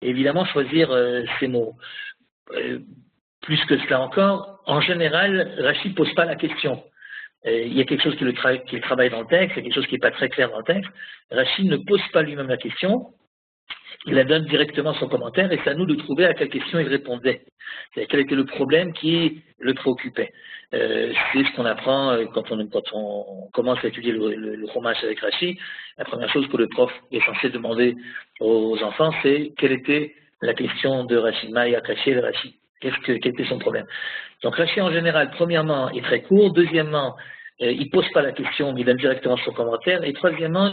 et évidemment choisir ces mots. Plus que cela encore, en général, Rashi ne pose pas la question. Il y a quelque chose qui travaille dans le texte, il y a quelque chose qui n'est pas très clair dans le texte. Rashi ne pose pas lui-même la question, il la donne directement son commentaire, et c'est à nous de trouver à quelle question il répondait. Quel était le problème qui le préoccupait. C'est ce qu'on apprend quand on commence à étudier le Chumash avec Rashi. La première chose que le prof est censé demander aux enfants, c'est quelle était la question de Rashi. Maïa caché le Rashi. Quel était son problème? Donc Rashi en général, premièrement, est très court. Deuxièmement, il ne pose pas la question, mais il donne directement son commentaire. Et troisièmement,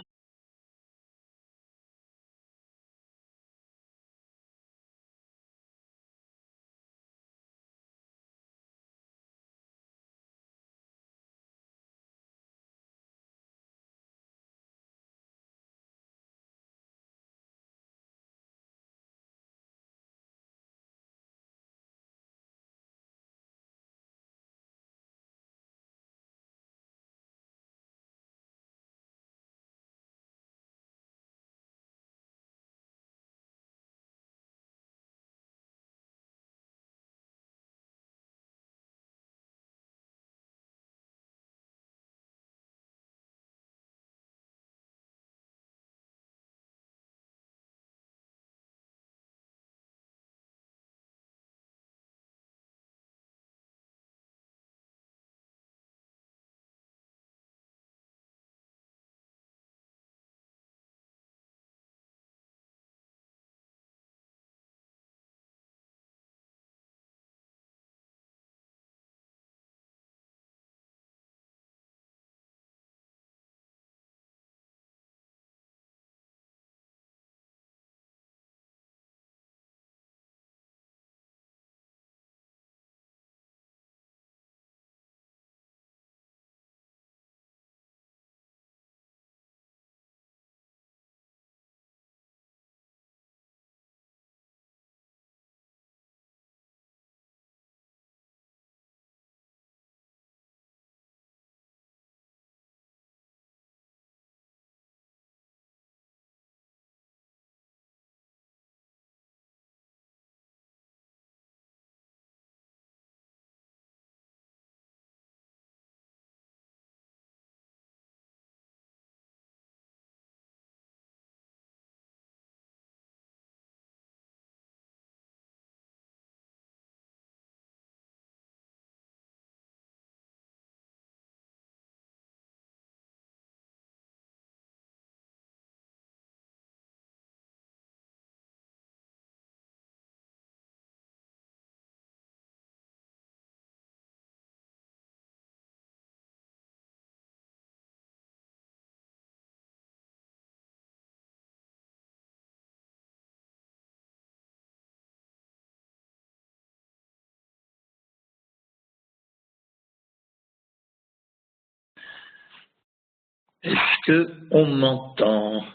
est-ce qu'on m'entend?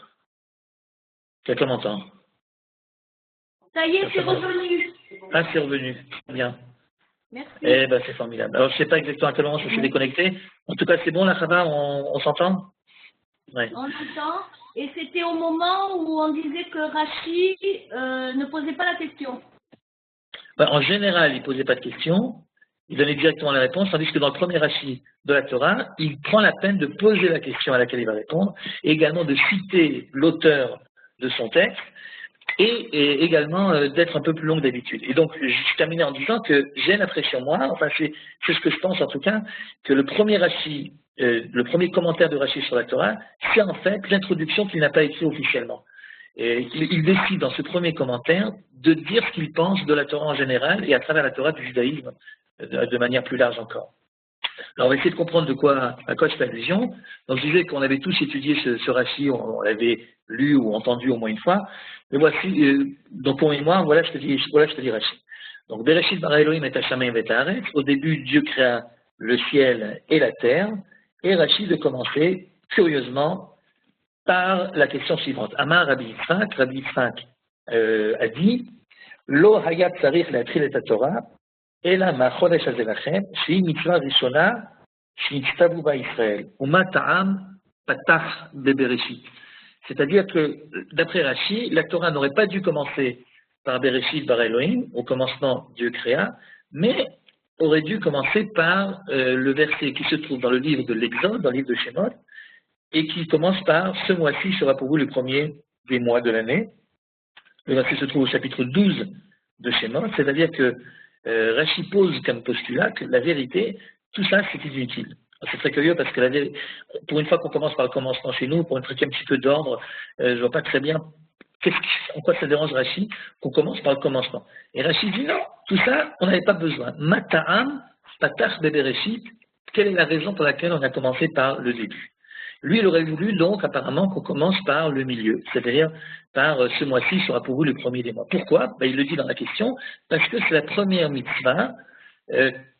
Quelqu'un m'entend? Ça y est, c'est revenu. Ah, c'est revenu. Bien. Merci. Eh ben, c'est formidable. Alors, je ne sais pas exactement à quel moment je suis déconnecté. En tout cas, c'est bon, la Chava, on s'entend? Ouais. On entend. Et c'était au moment où on disait que Rashi ne posait pas la question. Ben, en général, il ne posait pas de questions. Il donnait directement la réponse, tandis que dans le premier Rashi de la Torah, il prend la peine de poser la question à laquelle il va répondre, et également de citer l'auteur de son texte, et également d'être un peu plus long que d'habitude. Et donc, je terminais en disant que j'ai l'impression, moi, enfin c'est ce que je pense en tout cas, que le premier Rashi, le premier commentaire de Rashi sur la Torah, c'est en fait l'introduction qu'il n'a pas écrit officiellement. Et il décide dans ce premier commentaire de dire ce qu'il pense de la Torah en général et à travers la Torah du judaïsme de manière plus large encore. Alors on va essayer de comprendre à quoi je fais allusion. Donc je disais qu'on avait tous étudié ce Rashi, on l'avait lu ou entendu au moins une fois. Mais voici, donc pour moi, voilà ce que dit Rashi. Donc Bereshit bara Elohim et Hashamayim et Haaretz. Au début, Dieu créa le ciel et la terre. Et Rashi de commencer curieusement par la question suivante. Amar Rabbi Yitzhak a dit Lo hayat tzarich להתחיל את התורה אלא מהחודש הזה לכם, שהיא מצווה ראשונה שנצטוו בה ישראל. ומה טעם פתח בבראשית. C'est-à-dire que, d'après Rashi, la Torah n'aurait pas dû commencer par Bereshit bara Elohim, au commencement Dieu créa, mais aurait dû commencer par le verset qui se trouve dans le livre de l'Exode, dans le livre de Shemot, et qui commence par « Ce mois-ci sera pour vous le premier des mois de l'année ». Le verset se trouve au chapitre 12 de Shemot, c'est-à-dire que Rashi pose comme postulat que la vérité, tout ça c'est inutile. C'est très curieux parce que pour une fois qu'on commence par le commencement chez nous, pour un truc un petit peu d'ordre, je ne vois pas très bien en quoi ça dérange Rashi qu'on commence par le commencement. Et Rashi dit non, tout ça, on n'avait pas besoin. Mata'am, patach bebereshit, quelle est la raison pour laquelle on a commencé par le début? Lui, il aurait voulu donc apparemment qu'on commence par le milieu, c'est-à-dire par ce mois-ci sera pour vous le premier des mois. Pourquoi? Il le dit dans la question, parce que c'est la première mitzvah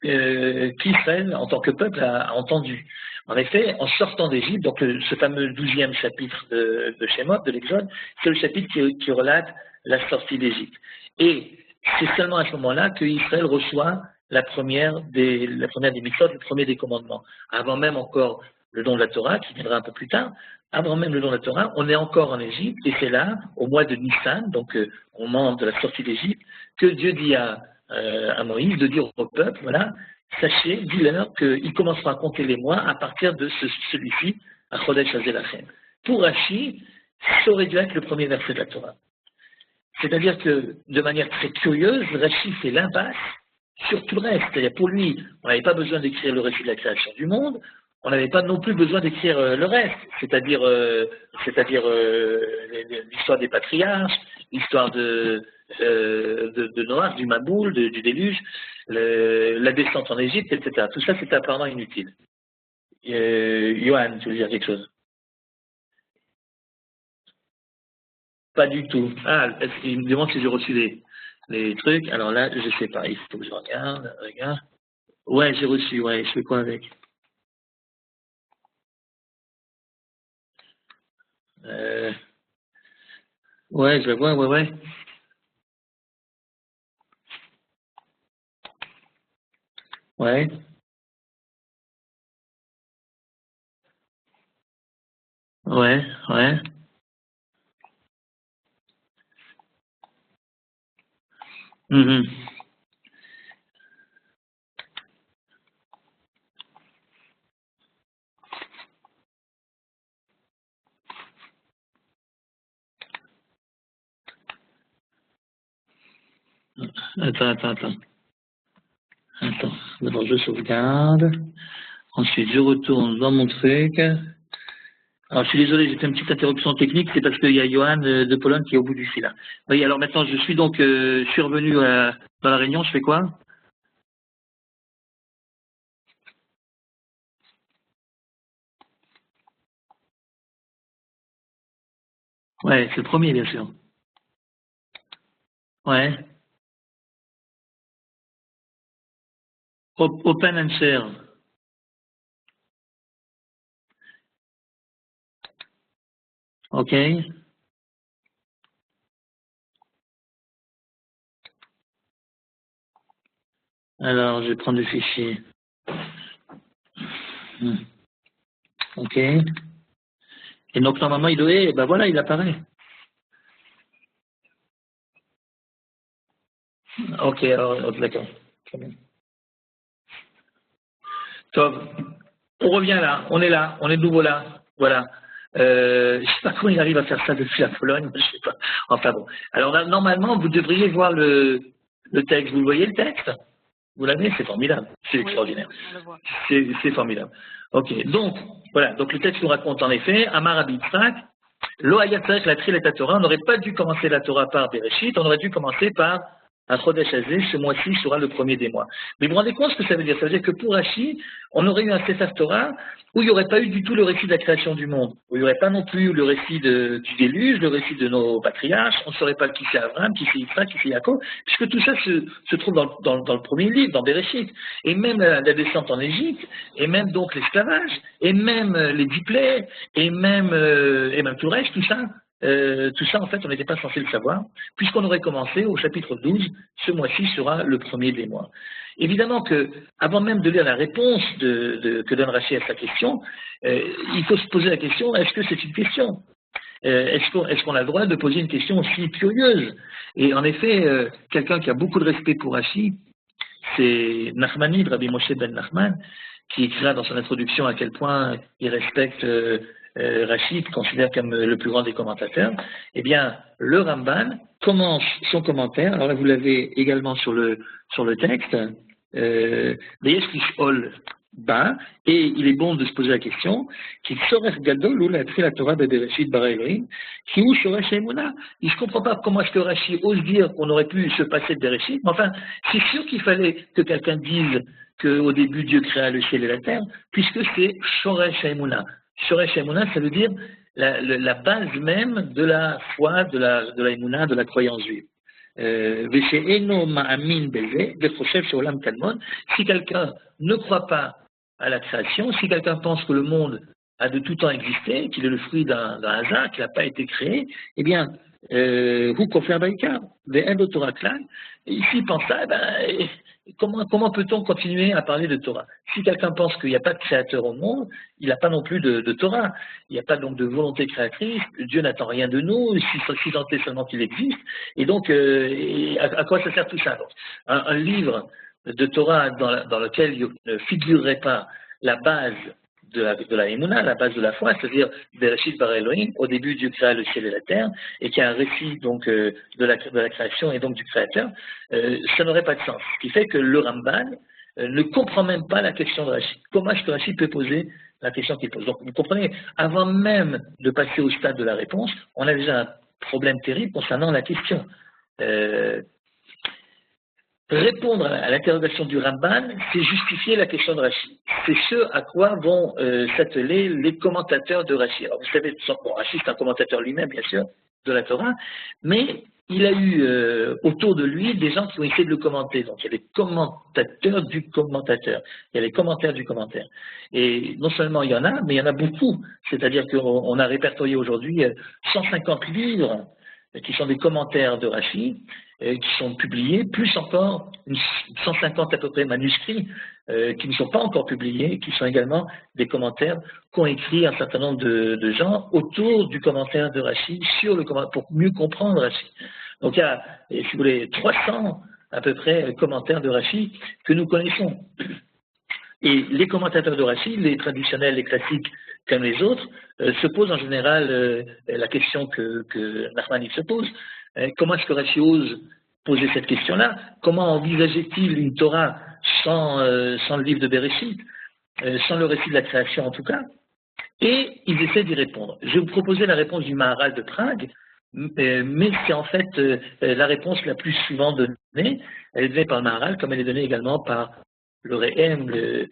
qu'Israël, en tant que peuple, a entendu. En effet, en sortant d'Égypte, donc ce fameux 12e chapitre de Shemot, de l'Exode, c'est le chapitre qui relate la sortie d'Égypte. Et c'est seulement à ce moment-là qu'Israël reçoit la première des mitzvot, le premier des commandements. Avant même encore le don de la Torah, qui viendra un peu plus tard, avant même le don de la Torah, on est encore en Égypte, et c'est là, au mois de Nissan, donc au moment de la sortie d'Égypte, que Dieu dit à Moïse de dire au peuple, voilà, sachez, dis-leur qu'il commencera à compter les mois à partir de celui-ci, à Chodesh Hazelachem. Pour Rashi, ça aurait dû être le premier verset de la Torah. C'est-à-dire que, de manière très curieuse, Rashi fait l'impasse sur tout le reste. C'est-à-dire, pour lui, on n'avait pas besoin d'écrire le récit de la création du monde, on n'avait pas non plus besoin d'écrire le reste, c'est-à-dire l'histoire des patriarches, l'histoire de Noach, du Maboul, du déluge, la descente en Égypte, etc. Tout ça, c'était apparemment inutile. Johan, tu veux dire quelque chose? Pas du tout. Ah, il me demande si j'ai reçu les trucs. Alors là, je ne sais pas, il faut que je regarde. Ouais, j'ai reçu, ouais, je fais quoi avec? Ouais, je la vois, ouais. Ouais. Ouais. Mhm. Attends. D'abord, je sauvegarde. Ensuite, je retourne dans mon truc. Alors, je suis désolé, j'ai fait une petite interruption technique, c'est parce qu'il y a Johan de Pologne qui est au bout du fil là. Oui, alors maintenant, je suis revenu dans la réunion, je fais quoi? Ouais, c'est le premier, bien sûr. Ouais. Open and share. OK. Alors, je vais prendre le fichier. OK. Et donc, normalement, voilà, il apparaît. OK, alors, d'accord. Très bien. Top. On revient là, on est de nouveau là. Voilà. Je ne sais pas comment il arrive à faire ça depuis la Pologne, je sais pas. Enfin bon. Alors normalement, vous devriez voir le texte. Vous voyez le texte? Vous l'avez? C'est formidable. C'est extraordinaire. C'est formidable. Ok. Donc, voilà. Donc le texte nous raconte en effet, Amar Rabbi Yitzhak, Lo hayat tzarich latchil et Torah. On n'aurait pas dû commencer la Torah par Bereshit, on aurait dû commencer par un Chodesh Hazé, ce mois-ci sera le premier des mois. Mais vous vous rendez compte ce que ça veut dire? Ça veut dire que pour Rashi, on aurait eu un Sefer Torah où il n'y aurait pas eu du tout le récit de la création du monde, où il n'y aurait pas non plus le récit du déluge, le récit de nos patriarches, on ne saurait pas qui c'est Abraham, qui c'est Yitzhak, qui c'est Yaakov, puisque tout ça se trouve dans le premier livre, dans Bereshit. Et même la descente en Égypte, et même donc l'esclavage, et même les 10 plaies, et même tout le reste, tout ça, en fait, on n'était pas censé le savoir, puisqu'on aurait commencé au chapitre 12, ce mois-ci sera le premier des mois. Évidemment que, avant même de lire la réponse que donne Rashi à sa question, il faut se poser la question, est-ce que c'est une question? est-ce qu'on a le droit de poser une question aussi curieuse? Et en effet, quelqu'un qui a beaucoup de respect pour Rashi, c'est Nachmanide, Rabbi Moshe ben Nachman, qui écrira dans son introduction à quel point il respecte Rashi, considère comme le plus grand des commentateurs. Eh bien, le Ramban commence son commentaire, alors là vous l'avez également sur le texte, bas, et il est bon de se poser la question, qu'il Shoresh Gadol ou la Torah de Bereshit bara Elohim, qui ou Shoresh Emuna. Il ne comprend pas comment est-ce que Rashi ose dire qu'on aurait pu se passer de Bereshit, mais enfin, c'est sûr qu'il fallait que quelqu'un dise qu'au début Dieu créa le ciel et la terre, puisque c'est Shoresh Emuna. Shoresh Emuna, ça veut dire la base même de la foi, de la Emuna, de la croyance juive. Si quelqu'un ne croit pas à la création, si quelqu'un pense que le monde a de tout temps existé, qu'il est le fruit d'un hasard, qu'il n'a pas été créé, eh bien, vous confère Baïka, ici il pense ça, comment peut-on continuer à parler de Torah? Si quelqu'un pense qu'il n'y a pas de créateur au monde, il n'a pas non plus de Torah. Il n'y a pas donc de volonté créatrice, Dieu n'attend rien de nous, si tant est seulement qu'il existe. Et donc, à quoi ça sert tout ça? Donc, un livre de Torah dans lequel il ne figurerait pas la base de la Emouna, la base de la foi, c'est-à-dire Bereshit bara Elohim, au début Dieu créa le ciel et la terre, et qu'il y a un récit donc de la création et donc du créateur, ça n'aurait pas de sens. Ce qui fait que le Ramban ne comprend même pas la question de Rashi. Comment est-ce que Rashi peut poser la question qu'il pose? Donc vous comprenez, avant même de passer au stade de la réponse, on a déjà un problème terrible concernant la question. Répondre à l'interrogation du Ramban, c'est justifier la question de Rashi. C'est ce à quoi vont s'atteler les commentateurs de Rashi. Alors vous savez, Rashi c'est un commentateur lui-même, bien sûr, de la Torah, mais il a eu autour de lui des gens qui ont essayé de le commenter. Donc il y a les commentateurs du commentateur, il y a les commentaires du commentaire. Et non seulement il y en a, mais il y en a beaucoup. C'est-à-dire qu'on a répertorié aujourd'hui 150 livres qui sont des commentaires de Rashi, qui sont publiés, plus encore 150 à peu près manuscrits qui ne sont pas encore publiés, qui sont également des commentaires qu'ont écrit un certain nombre de gens autour du commentaire de Rashi, pour mieux comprendre Rashi. Donc il y a, si vous voulez, 300 à peu près commentaires de Rashi que nous connaissons. Et les commentateurs de Rashi, les traditionnels, les classiques comme les autres, se posent en général la question que Nachmanide se pose. Comment est-ce que Rashi ose poser cette question-là? Comment envisageait-il une Torah sans le livre de Bereshit, sans le récit de la création en tout cas? Et ils essaient d'y répondre. Je vais vous proposer la réponse du Maharal de Prague, mais c'est en fait la réponse la plus souvent donnée. Elle est donnée par le Maharal, comme elle est donnée également par le Rehem, le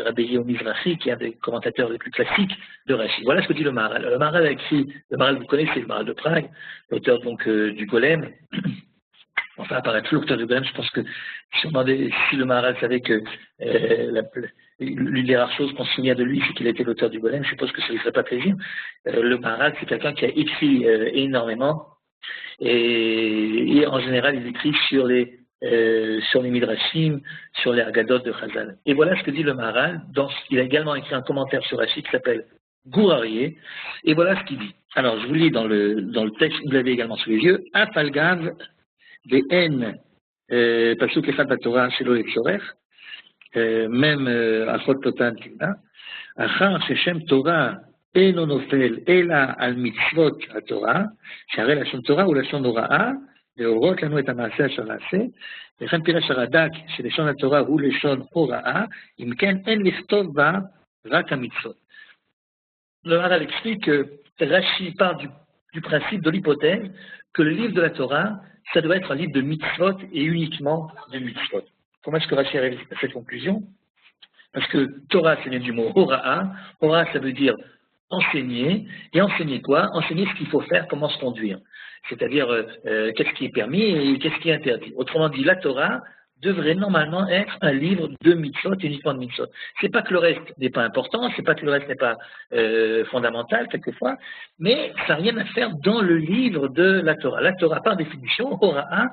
Rabbi Yehuda Mizrahi, qui est un des commentateurs les plus classiques de Rashi. Voilà ce que dit le Maharal. Le Maharal a écrit, le Maharal vous connaissez, le Maharal de Prague, l'auteur donc du Golem. Enfin, apparaît l'auteur du Golem, je pense que si le Maharal savait que l'une des rares choses qu'on se souvient de lui, c'est qu'il était l'auteur du Golem, je suppose que ça ne lui ferait pas plaisir. Le Maharal, c'est quelqu'un qui a écrit énormément, et en général, il écrit sur les Midrashim, sur les Haggadot de Chazal. Et voilà ce que dit le Maharal. Il a également écrit un commentaire sur Rashi qui s'appelle Gourarié. Et voilà ce qu'il dit. Alors, je vous lis dans le texte, vous l'avez également sous les yeux. Afalgav ve'en pasuk echad b'Torah shelo letzorech, même achot lotan kimna, achar sheshem Torah אינו נופל אלא על מצוות התורה, שהרי לשון תורה הוא לשון הוראה, להורות לנו את המעשה אשר נעשה, וכן פירש הרד"ק שלשון התורה הוא לשון הוראה, אם כן אין לכתוב בה רק המצוות. Le Maharal explique que Rashi part du principe, de l'hypothèse, que le livre de la Torah, ça doit être un livre de mitzvot et uniquement de mitzvot. Comment est-ce que Rashi arrive à cette conclusion? Parce que Torah, c'est du mot hora'a. Hora'a, ça veut dire enseigner. Et enseigner quoi? Enseigner ce qu'il faut faire, comment se conduire. C'est-à-dire, qu'est-ce qui est permis et qu'est-ce qui est interdit. Autrement dit, la Torah devrait normalement être un livre de mitzvot, uniquement de mitzvot. C'est pas que le reste n'est pas important, c'est pas que le reste n'est pas fondamental, quelquefois, mais ça n'a rien à faire dans le livre de la Torah. La Torah, par définition, hora'a,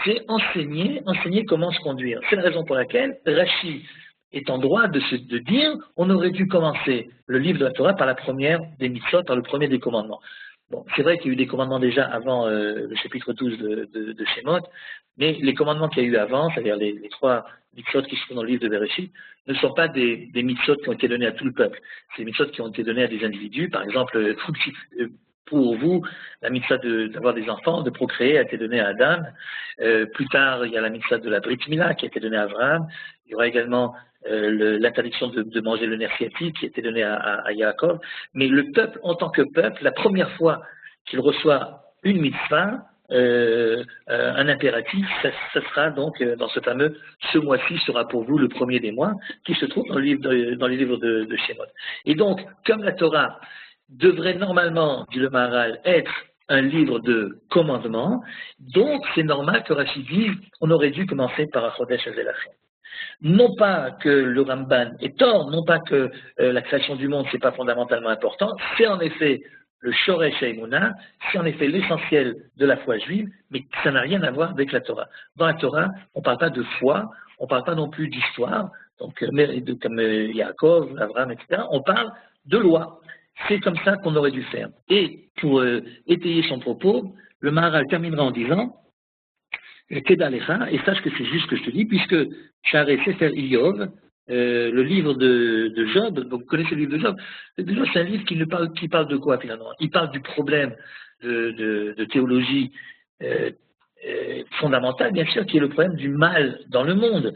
c'est enseigner comment se conduire. C'est la raison pour laquelle Rashi est en droit de dire on aurait dû commencer le livre de la Torah par la première des mitzvot, par le premier des commandements. Bon, c'est vrai qu'il y a eu des commandements déjà avant le chapitre 12 de Shemot, mais les commandements qu'il y a eu avant, c'est-à-dire les 3 mitzvot qui se trouvent dans le livre de Bereshit, ne sont pas des mitzvot qui ont été donnés à tout le peuple. C'est des mitzvot qui ont été donnés à des individus. Par exemple, pour vous, la mitzvah d'avoir des enfants, de procréer, a été donnée à Adam. Plus tard, il y a la mitzvah de la Brit Mila qui a été donnée à Abraham. Il y aura également l'interdiction de manger le nerf sciatique qui a été donnée à Yaakov. Mais le peuple, en tant que peuple, la première fois qu'il reçoit une mitzvah, un impératif, ça sera donc dans ce fameux « ce mois-ci sera pour vous le premier des mois » qui se trouve dans les livres de Shemot. Et donc, comme la Torah devrait normalement, dit le Maharal, être un livre de commandements, donc c'est normal que Rashi dise on aurait dû commencer par Achodesh Azelachem. Non pas que le Ramban est tort, non pas que la création du monde c'est pas fondamentalement important, c'est en effet le Shoresh Haïmouna, c'est en effet l'essentiel de la foi juive, mais ça n'a rien à voir avec la Torah. Dans la Torah, on ne parle pas de foi, on ne parle pas non plus d'histoire, donc comme Yaakov, Abraham, etc. On parle de loi. C'est comme ça qu'on aurait dû faire. Et pour étayer son propos, le Maharal terminera en disant Kedalecha, et sache que c'est juste ce que je te dis, puisque Sharé Sefer Iyov, le livre de Job, donc vous connaissez le livre de Job, c'est un livre qui parle de quoi finalement? Il parle du problème de théologie fondamentale, bien sûr, qui est le problème du mal dans le monde.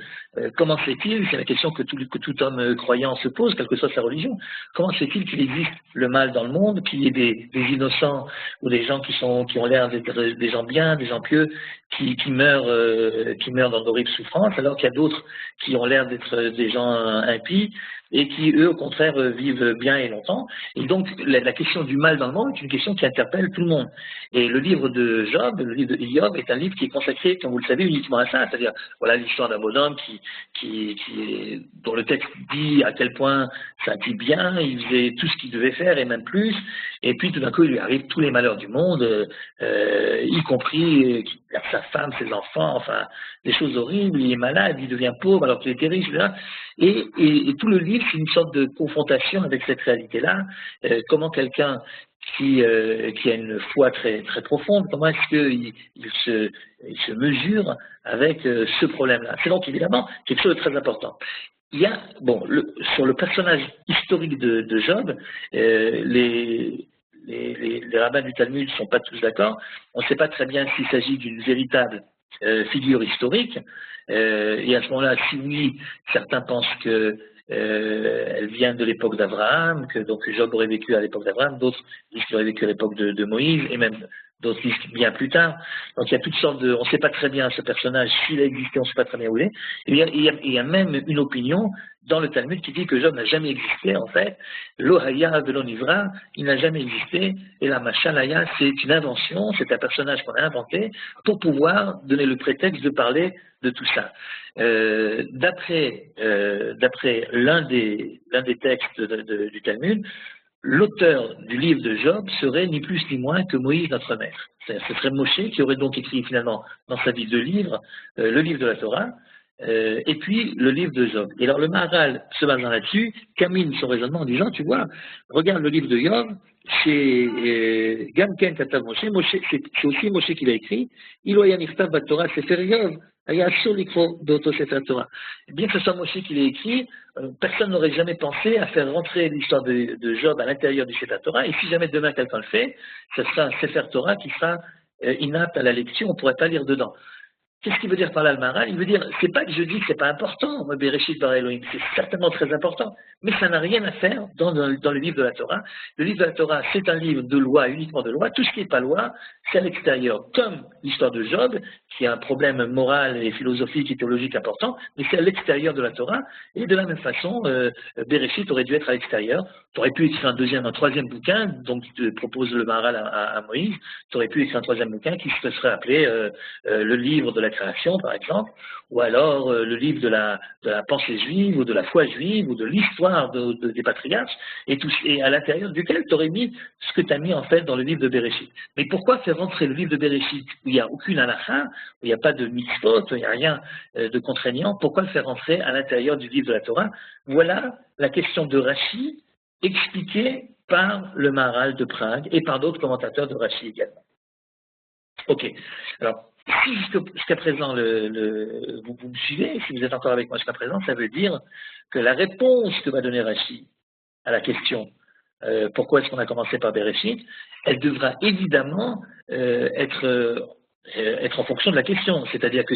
Comment se fait-il, c'est la question que tout homme croyant se pose, quelle que soit sa religion, comment se fait-il qu'il existe le mal dans le monde, qu'il y ait des innocents ou des gens qui ont l'air d'être des gens bien, des gens pieux, qui meurent dans d'horribles souffrances, alors qu'il y a d'autres qui ont l'air d'être des gens impies et qui, eux, au contraire, vivent bien et longtemps. Et donc, la question du mal dans le monde est une question qui interpelle tout le monde. Et le livre de Job, le livre de Iyov, est un livre qui est consacré, comme vous le savez, uniquement à ça, c'est-à-dire, voilà l'histoire d'un bonhomme dont le texte dit à quel point ça allait bien, il faisait tout ce qu'il devait faire et même plus, et puis tout d'un coup, il lui arrive tous les malheurs du monde, y compris qu'il perd sa femme, ses enfants, enfin, des choses horribles, il est malade, il devient pauvre alors qu'il était riche, etc. Et tout le livre, c'est une sorte de confrontation avec cette réalité-là. Comment quelqu'un qui a une foi très, très profonde, comment est-ce qu'il se mesure avec ce problème-là? C'est donc évidemment quelque chose de très important. Il y a, sur le personnage historique de Job, les rabbins du Talmud ne sont pas tous d'accord. On ne sait pas très bien s'il s'agit d'une véritable figure historique. Et à ce moment-là, si oui, certains pensent que elle vient de l'époque d'Abraham, que donc Job aurait vécu à l'époque d'Abraham, d'autres disent qu'il aurait vécu à l'époque de Moïse, et même d'autres disent bien plus tard. Donc il y a toutes sortes on ne sait pas très bien ce personnage, s'il a existé, on ne sait pas très bien où il est. Et il y a même une opinion dans le Talmud qui dit que Job n'a jamais existé, en fait. L'Ohaya de l'Onivra, il n'a jamais existé, et la Machalaya, c'est une invention, c'est un personnage qu'on a inventé pour pouvoir donner le prétexte de parler de tout ça. D'après l'un des textes du Talmud, l'auteur du livre de Job serait ni plus ni moins que Moïse, notre maître. Ce serait Moshe qui aurait donc écrit finalement dans sa vie 2 livres, le livre de la Torah, et puis le livre de Job. Et alors le Maharal, se basant là-dessus, camine son raisonnement en disant, tu vois, regarde le livre de Job, c'est Gamken Katav Moshe, c'est aussi Moshe qui l'a écrit, Iloya Niftav Batorah Sefer Yov, Bien que ce soit Moshe qui l'ait écrit, personne n'aurait jamais pensé à faire rentrer l'histoire de Job à l'intérieur du Sefer Torah, et si jamais demain quelqu'un le fait, ce sera un Sefer Torah qui sera inapte à la lecture, on ne pourrait pas lire dedans. Qu'est-ce qu'il veut dire par là le Maharal? Il veut dire, c'est pas que je dis que c'est pas important, Bereshit bara Elohim, c'est certainement très important, mais ça n'a rien à faire dans le livre de la Torah. Le livre de la Torah, c'est un livre de loi, uniquement de loi. Tout ce qui n'est pas loi, c'est à l'extérieur. Comme l'histoire de Job, qui a un problème moral et philosophique et théologique important, mais c'est à l'extérieur de la Torah. Et de la même façon, Bereshit aurait dû être à l'extérieur. Tu aurais pu écrire un troisième bouquin, donc propose le Maharal à Moïse. Tu aurais pu écrire un troisième bouquin qui se serait appelé le livre de la création, par exemple, ou alors le livre de la pensée juive, ou de la foi juive, ou de l'histoire des patriarches, et à l'intérieur duquel tu aurais mis ce que tu as mis en fait dans le livre de Bereshit. Mais pourquoi faire rentrer le livre de Bereshit, où il n'y a aucune halakha, où il n'y a pas de mitzvot, où il n'y a rien de contraignant, pourquoi le faire rentrer à l'intérieur du livre de la Torah? Voilà la question de Rashi, expliquée par le Maharal de Prague et par d'autres commentateurs de Rashi également. Ok. Alors, si jusqu'à présent vous me suivez, si vous êtes encore avec moi jusqu'à présent, ça veut dire que la réponse que va donner Rashi à la question pourquoi est-ce qu'on a commencé par Bereshit, elle devra évidemment être en fonction de la question. C'est-à-dire que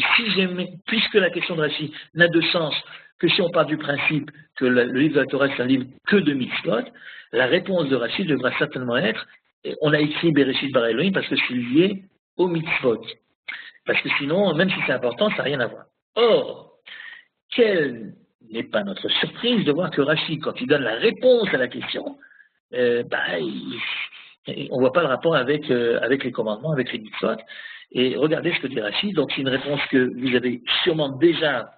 puisque la question de Rashi n'a de sens que si on part du principe que le livre de la Torah, c'est un livre que de mitzvot, la réponse de Rashi devra certainement être on a écrit Bereshit bara Elohim parce que c'est lié au mitzvot. Parce que sinon, même si c'est important, ça n'a rien à voir. Or, quelle n'est pas notre surprise de voir que Rashi, quand il donne la réponse à la question, on ne voit pas le rapport avec les commandements, avec les mitzvot. Et regardez ce que dit Rashi. Donc, c'est une réponse que vous avez sûrement déjà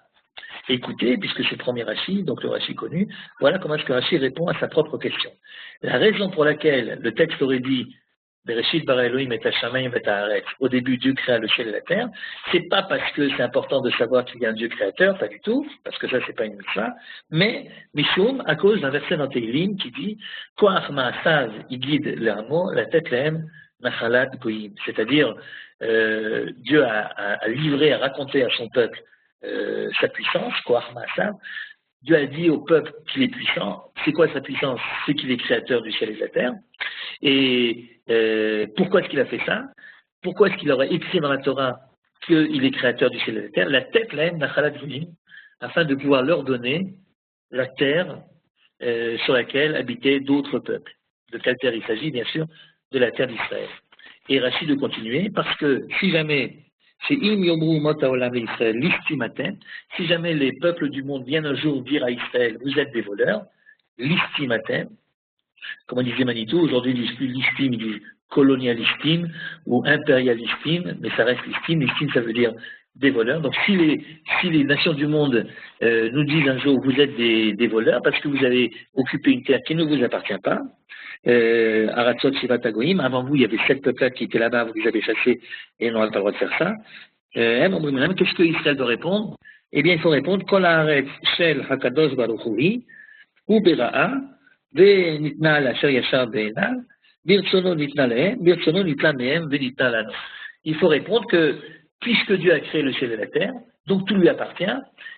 écoutée, puisque c'est le premier Rashi, donc le Rashi connu. Voilà comment est-ce que Rashi répond à sa propre question. La raison pour laquelle le texte aurait dit Bereshit bara Elohim et Hashamayim et Haaretz, au début Dieu créa le ciel et la terre, c'est pas parce que c'est important de savoir qu'il y a un Dieu créateur, pas du tout, parce que ça c'est pas une mitzvah, mais Mishum, à cause d'un verset dans Tehillim qui dit Koach ma'asav igid le'amo la tête lehem nachalat goyim, c'est-à-dire Dieu a livré, a raconté à son peuple sa puissance, Koach ma'asav. Dieu a dit au peuple qu'il est puissant. C'est quoi sa puissance? C'est qu'il est créateur du ciel et de la terre. Et pourquoi est-ce qu'il a fait ça? Pourquoi est-ce qu'il aurait écrit dans la Torah qu'il est créateur du ciel et de la terre? La tête, l'aime, nachalat goyim, afin de pouvoir leur donner la terre sur laquelle habitaient d'autres peuples. De quelle terre il s'agit? Bien sûr, de la terre d'Israël. Et Rachid de continuer, parce que si jamais c'est im yomru mot haolam l'Israël listimatem, si jamais les peuples du monde viennent un jour dire à Israël, vous êtes des voleurs, listimatem, comme on disait Manitou, aujourd'hui ils disent plus listim, ils disent colonialistim ou impérialistim, mais ça reste listim, listim ça veut dire des voleurs. Donc si les nations du monde nous disent un jour, vous êtes des voleurs parce que vous avez occupé une terre qui ne vous appartient pas, Aratzot Shivat Hagoyim, avant vous il y avait 7 peuples qui étaient là-bas, vous les avez chassés et on n'aurait pas le droit de faire ça. Qu'est-ce que Israël doit répondre? Eh bien il faut répondre Kol haaretz shel hakadosh baruch hu hu bera'a ve'nitna l'asher yashar be'enav birtzono nitna lehem birtzono nitna mehem ve'nitna lanu. Il faut répondre que puisque Dieu a créé le ciel et la terre, donc tout lui appartient,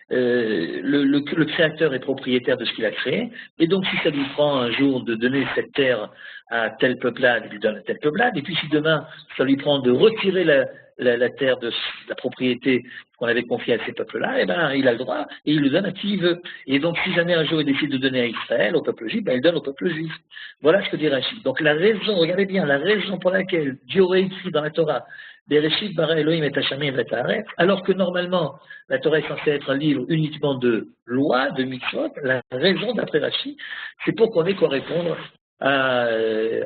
le créateur est propriétaire de ce qu'il a créé, et donc si ça lui prend un jour de donner cette terre à tel peuplade, il lui donne à tel peuplade, et puis si demain ça lui prend de retirer la terre de la propriété qu'on avait confiée à ces peuples-là, eh ben il a le droit, et il le donne à qui il veut. Et donc si jamais un jour il décide de donner à Israël, au peuple juif, ben il donne au peuple juif. Voilà ce que dit Rachid. Donc la raison, regardez bien, la raison pour laquelle Dieu aurait écrit dans la Torah Bereshit bara Elohim et Hashamayim et Haaretz, alors que normalement la Torah est censée être un livre uniquement de lois, de mitzvot, la raison d'après Rashi, c'est pour qu'on ait quoi répondre à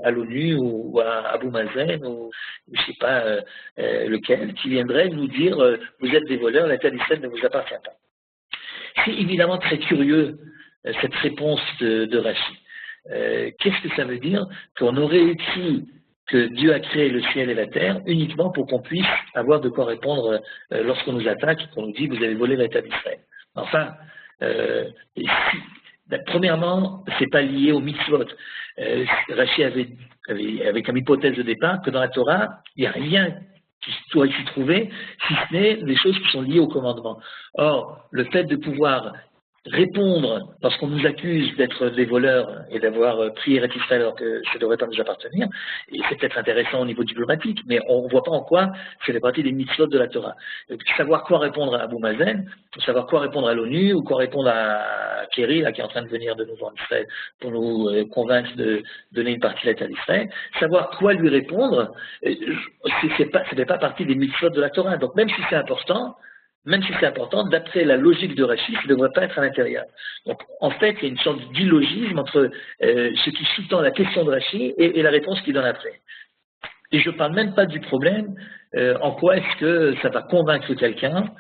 l'ONU ou à Abou Mazen ou je ne sais pas lequel, qui viendrait nous dire vous êtes des voleurs, la terre d'Israël ne vous appartient pas. C'est évidemment très curieux cette réponse de Rashi. Qu'est-ce que ça veut dire? Qu'on aurait écrit que Dieu a créé le ciel et la terre uniquement pour qu'on puisse avoir de quoi répondre lorsqu'on nous attaque et qu'on nous dit vous avez volé la terre d'Israël. Enfin, premièrement, c'est pas lié au mitzvot. Rashi avait comme hypothèse de départ que dans la Torah, il n'y a rien qui doit s'y trouver, si ce n'est des choses qui sont liées au commandement. Or, le fait de pouvoir répondre lorsqu'on nous accuse d'être des voleurs et d'avoir pris Eretz Israël alors que ça ne devrait pas nous appartenir, et c'est peut-être intéressant au niveau diplomatique, mais on ne voit pas en quoi c'est la partie des mitzvot de la Torah. Savoir quoi répondre à Abou Mazen, savoir quoi répondre à l'ONU, ou quoi répondre à Kerry, là, qui est en train de venir de nouveau en Israël pour nous convaincre de donner une partie de la terre d'Israël, savoir quoi lui répondre, ça ne fait pas partie des mitzvot de la Torah. Donc même si c'est important, d'après la logique de Rashi, ça ne devrait pas être à l'intérieur. Donc, en fait, il y a une sorte d'illogisme entre ce qui sous-tend la question de Rashi et la réponse qu'il donne après. Et je ne parle même pas du problème, en quoi est-ce que ça va convaincre quelqu'un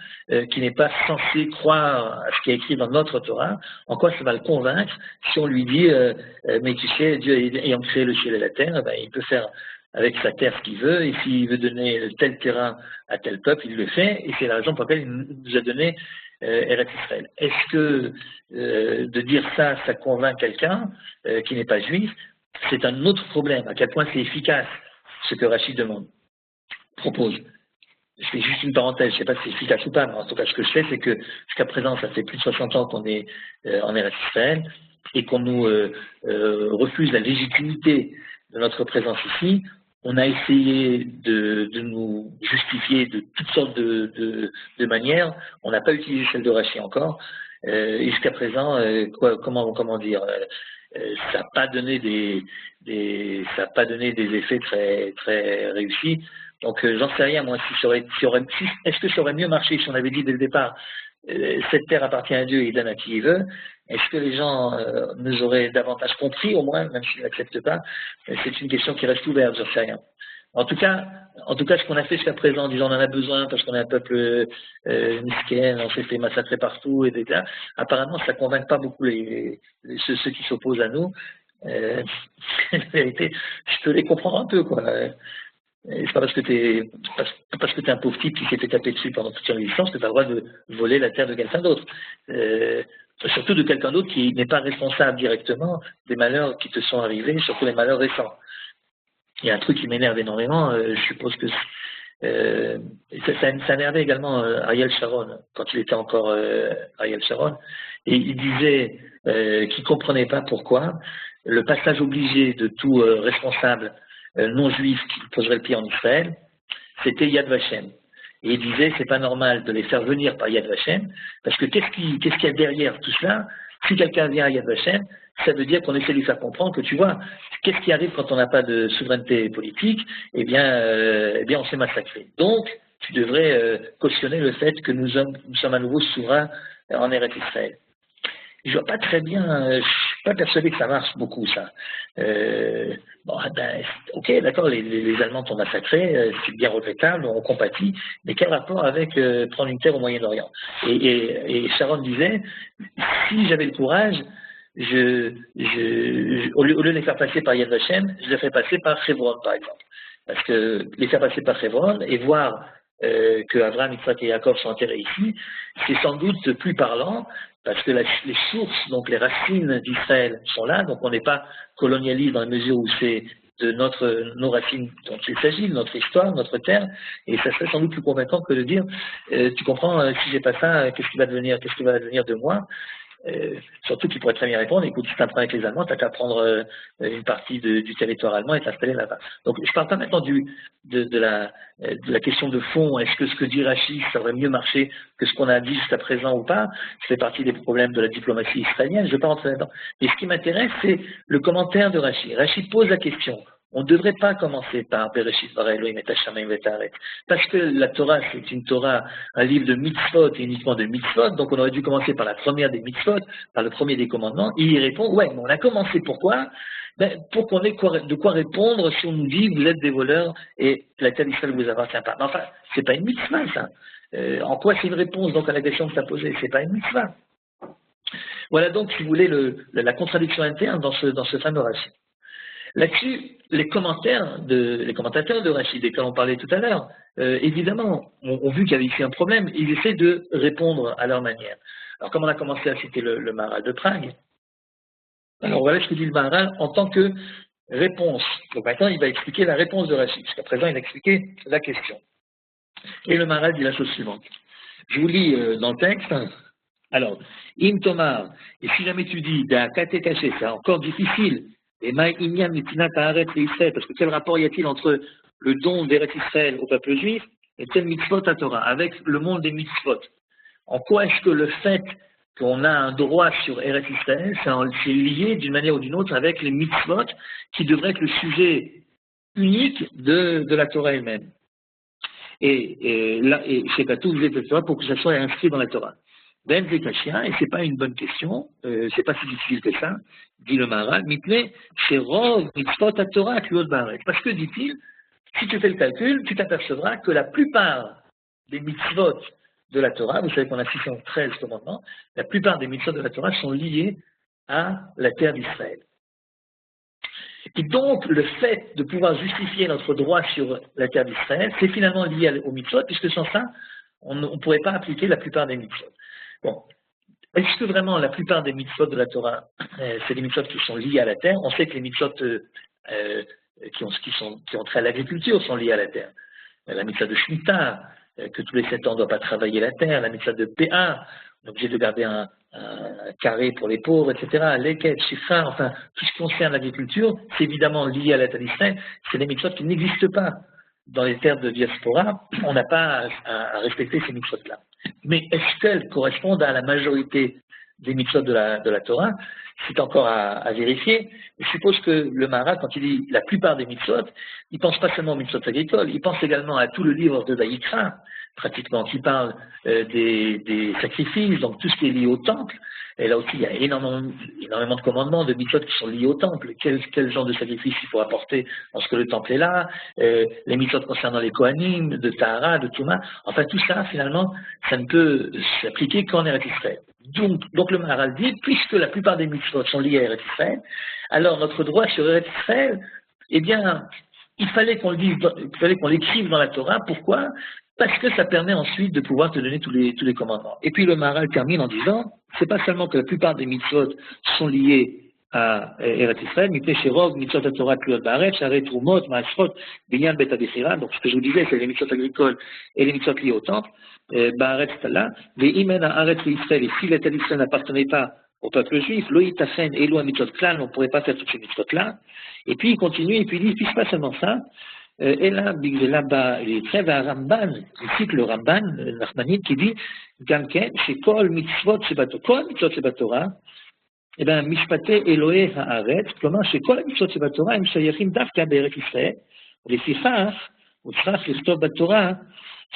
qui n'est pas censé croire à ce qui est écrit dans notre Torah, en quoi ça va le convaincre si on lui dit mais tu sais, Dieu ayant créé le ciel et la terre, ben, il peut faire avec sa terre ce qu'il veut, et s'il veut donner tel terrain à tel peuple, il le fait, et c'est la raison pour laquelle il nous a donné Eretz Israël. Est-ce que de dire ça convainc quelqu'un qui n'est pas juif? c'est un autre problème, à quel point c'est efficace ce que Rashi propose. C'est juste une parenthèse, je ne sais pas si c'est efficace ou pas, mais en tout cas ce que je sais, c'est que jusqu'à présent, ça fait plus de 60 ans qu'on est en Eretz Israël et qu'on nous refuse la légitimité de notre présence ici. On a essayé de nous justifier de toutes sortes de manières. On n'a pas utilisé celle de Rashi encore. Et jusqu'à présent, comment dire, ça n'a pas donné des effets très très réussis. Donc j'en sais rien, moi, est-ce que ça aurait mieux marché si on avait dit dès le départ cette terre appartient à Dieu et il donne à qui il veut? Est-ce que les gens nous auraient davantage compris, au moins, même s'ils n'acceptent pas? C'est une question qui reste ouverte, j'en sais rien. En tout cas, ce qu'on a fait jusqu'à présent, en disant on en a besoin parce qu'on est un peuple misken, on s'est fait massacrer partout, etc. Apparemment, ça ne convainc pas beaucoup ceux qui s'opposent à nous. En vérité, je peux les comprendre un peu, quoi. C'est pas parce que t'es un pauvre type qui s'est fait taper dessus pendant toute son existence que tu as le droit de voler la terre de quelqu'un d'autre. Surtout de quelqu'un d'autre qui n'est pas responsable directement des malheurs qui te sont arrivés, surtout les malheurs récents. Il y a un truc qui m'énerve énormément, je suppose que ça énervait également Ariel Sharon, quand il était encore Ariel Sharon, et il disait qu'il ne comprenait pas pourquoi le passage obligé de tout responsable non-juif qui poserait le pied en Israël, c'était Yad Vashem. Et il disait, c'est pas normal de les faire venir par Yad Vashem, parce que qu'est-ce qu'il y a derrière tout cela? Si quelqu'un vient à Yad Vashem, ça veut dire qu'on essaie de lui faire comprendre que tu vois, qu'est-ce qui arrive quand on n'a pas de souveraineté politique? Eh bien, on s'est massacré. Donc, tu devrais cautionner le fait que nous sommes à nouveau souverains en Eretz Israël. Je vois pas très bien, je suis pas persuadé que ça marche beaucoup, ça. Ok, d'accord, les Allemands t'ont massacré, c'est bien regrettable, on compatit, mais quel rapport avec prendre une terre au Moyen-Orient? Et Sharon disait, si j'avais le courage, au lieu de les faire passer par Yad Vashem, je les ferais passer par Hebron, par exemple. Parce que les faire passer par Hebron et voir que Abraham, Yitzhak et Jacob sont enterrés ici, c'est sans doute plus parlant, parce que les sources, donc les racines d'Israël sont là, donc on n'est pas colonialiste dans la mesure où c'est de nos racines dont il s'agit, de notre histoire, de notre terre, et ça serait sans doute plus convaincant que de dire, tu comprends, si j'ai pas ça, qu'est-ce qui va devenir de moi? Surtout qu'il pourrait très bien répondre, écoute, si tu apprends avec les Allemands, tu n'as qu'à prendre une partie du territoire allemand et t'installer là-bas. Donc je ne parle pas maintenant de la question de fond, est-ce que ce que dit Rashi, ça aurait mieux marché que ce qu'on a dit jusqu'à présent ou pas? Ça fait partie des problèmes de la diplomatie israélienne, je ne vais pas rentrer là-dedans. Mais ce qui m'intéresse, c'est le commentaire de Rashi. Rashi pose la question. On ne devrait pas commencer par Bereshit bara Elohim et Hashamayim v'Haaretz, parce que la Torah, c'est une Torah, un livre de mitzvot et uniquement de mitzvot, donc on aurait dû commencer par la première des mitzvot, par le premier des commandements, et il répond, ouais, mais on a commencé pourquoi? Pour qu'on ait de quoi répondre si on nous dit, vous êtes des voleurs et la terre d'Israël ne vous appartient pas. Mais enfin, c'est pas une mitzvah, ça. En quoi c'est une réponse donc à la question que tu as posée? C'est pas une mitzvah. Voilà donc, si vous voulez, la contradiction interne dans ce fameux Rashi. Là-dessus, les commentateurs de Rashi, desquels on parlait tout à l'heure, évidemment, ont vu qu'il y avait ici un problème, ils essaient de répondre à leur manière. Alors, comme on a commencé à citer le Maharal de Prague, alors voilà ce que dit le Maharal en tant que réponse. Donc maintenant, il va expliquer la réponse de Rashi, jusqu'à présent, il a expliqué la question. Et le Maharal dit la chose suivante. Je vous lis dans le texte. Alors, Im Tomar, et si jamais tu dis, Kate caché, c'est encore difficile. Et parce que quel rapport y a-t-il entre le don d'Eretz Israël au peuple juif et tel mitzvot à Torah, avec le monde des mitzvot? En quoi est-ce que le fait qu'on a un droit sur Eretz Israël, c'est lié d'une manière ou d'une autre avec les mitzvot qui devraient être le sujet unique de la Torah elle-même? Et chez Katou, vous êtes la Torah pour que ça soit inscrit dans la Torah. Ben Zekachia, et c'est pas une bonne question, c'est pas si difficile que ça, dit le Maharal, Mitne, c'est Rov, Mitzvot à Torah, Kluot Baaret. Parce que, dit-il, si tu fais le calcul, tu t'apercevras que la plupart des mitzvot de la Torah, vous savez qu'on a 613 commandements, la plupart des mitzvot de la Torah sont liés à la terre d'Israël. Et donc, le fait de pouvoir justifier notre droit sur la terre d'Israël, c'est finalement lié aux mitzvot, puisque sans ça, on ne pourrait pas appliquer la plupart des mitzvot. Bon, Est-ce que vraiment la plupart des mitzvot de la Torah, c'est des mitzvot qui sont liés à la terre? On sait que les mitzvot qui ont trait à l'agriculture sont liés à la terre. La mitzvah de Shemitah, que tous les 7 ans on ne doit pas travailler la terre, la mitzvah de PA, on est obligé de garder un carré pour les pauvres, etc. Leket, Shifra, enfin, tout ce qui concerne l'agriculture, c'est évidemment lié à la terre d'Israël. C'est des mitzvot qui n'existent pas dans les terres de diaspora. On n'a pas à respecter ces mitzvot-là. Mais est-ce qu'elles correspondent à la majorité des mitzvot de la Torah? C'est encore à vérifier. Je suppose que le Maharal, quand il dit la plupart des mitzvot, il pense pas seulement aux mitzvot agricoles, il pense également à tout le livre de Vaïkra, pratiquement, qui parle des sacrifices, donc tout ce qui est lié au temple. Et là aussi, il y a énormément de commandements, de mitzvot qui sont liés au temple. Quel genre de sacrifice il faut apporter lorsque le temple est là, les mitzvot concernant les Kohanim, de Tahara, de Touma. Enfin, tout ça, finalement, ça ne peut s'appliquer qu'en Eretz Israël. Donc le Maharal dit, puisque la plupart des mitzvot sont liés à Eretz Israël, alors notre droit sur Eretz Israël, eh bien, il fallait qu'on l'écrive dans la Torah. Pourquoi? Parce que ça permet ensuite de pouvoir te donner tous les commandements. Et puis le Maharal termine en disant, c'est pas seulement que la plupart des mitzvot sont liés à Eretz Israël, Mipnei Sherov, mitzvot Torah Kluyot Baaretz, Sharei Trumot, Maasrot, Binyan Bet HaBechira. Donc ce que je vous disais, c'est les mitzvot agricoles et les mitzvot liés au temple. Baaretz Tala, Ve'imen Haaretz Israël. Et si l'État d'Israël n'appartenait pas au peuple juif, Loïtafen et Loa mitzvot Klal, on ne pourrait pas faire toutes ces mitzvot-là. Et puis il continue, et puis il dit, puis c'est pas seulement ça. Et là, là-bas, il est très vers Ramban, il cite le Ramban, le Nachmanide, qui dit, Gamken, chez Kol mitzvot Shebatorah, eh bien, Mishpate Elohe Haaretz, comment chez Kol mitzvot Shebatorah, Im Shayachim Davka Be'eretz Israël, Lefichach, Utzrach Lichtov Batorah,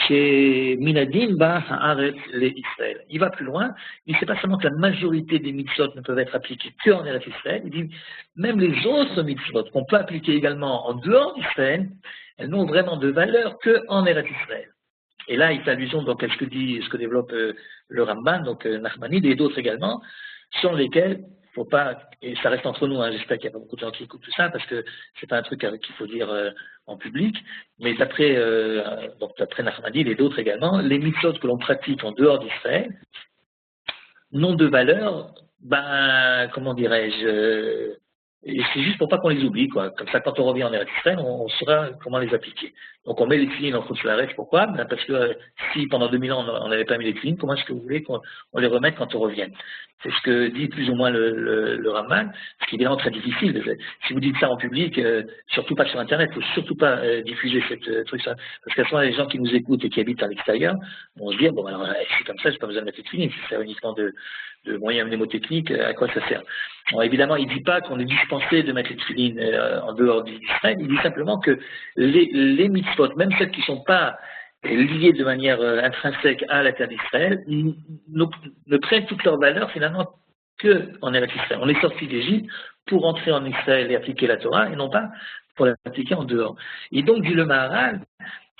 chez Minadin Ba Haaretz le Israël. Il va plus loin, il ne sait pas seulement que la majorité des mitzvot ne peuvent être appliquées qu'en Eretz Israël, il dit même les autres mitzvot qu'on peut appliquer également en dehors d'Israël, elles n'ont vraiment de valeur qu'en Eretz Israël. Et là, il fait allusion donc à ce que développe le Ramban, donc Nachmanide et d'autres également, sur lesquels faut pas, et ça reste entre nous, hein, j'espère qu'il n'y a pas beaucoup de gens qui écoutent tout ça, parce que c'est pas un truc qu'il faut dire en public, mais d'après Nachmanide et d'autres également, les mitzvot que l'on pratique en dehors d'Israël n'ont de valeur, comment dirais-je, et c'est juste pour pas qu'on les oublie, quoi. Comme ça, quand on revient en Eretz Israël, on saura comment les appliquer. Donc on met les tefilines en Chutz-Laaretz, pourquoi? Parce que si pendant 2000 ans on n'avait pas mis les tefilines, comment est-ce que vous voulez qu'on les remette quand on revient? C'est ce que dit plus ou moins le Ramban, ce qui est évidemment très difficile. Si vous dites ça en public, surtout pas sur Internet, il ne faut surtout pas diffuser cette truc-là. Parce qu'à ce moment-là, les gens qui nous écoutent et qui habitent à l'extérieur vont se dire, bon, alors, c'est comme ça, j'ai pas besoin de mettre les tefilines, ça sert uniquement de moyens mnémotechniques, à quoi ça sert? Alors, évidemment, il ne dit pas qu'on est dispensé de mettre les tefilines en dehors d'Israël, il dit simplement que les mitzvot, même celles qui ne sont pas liées de manière intrinsèque à la terre d'Israël, ne prennent toute leur valeur finalement qu'en Eretz Israël. On est sorti d'Égypte pour entrer en Israël et appliquer la Torah, et non pas pour l'appliquer en dehors. Et donc, dit le Maharal,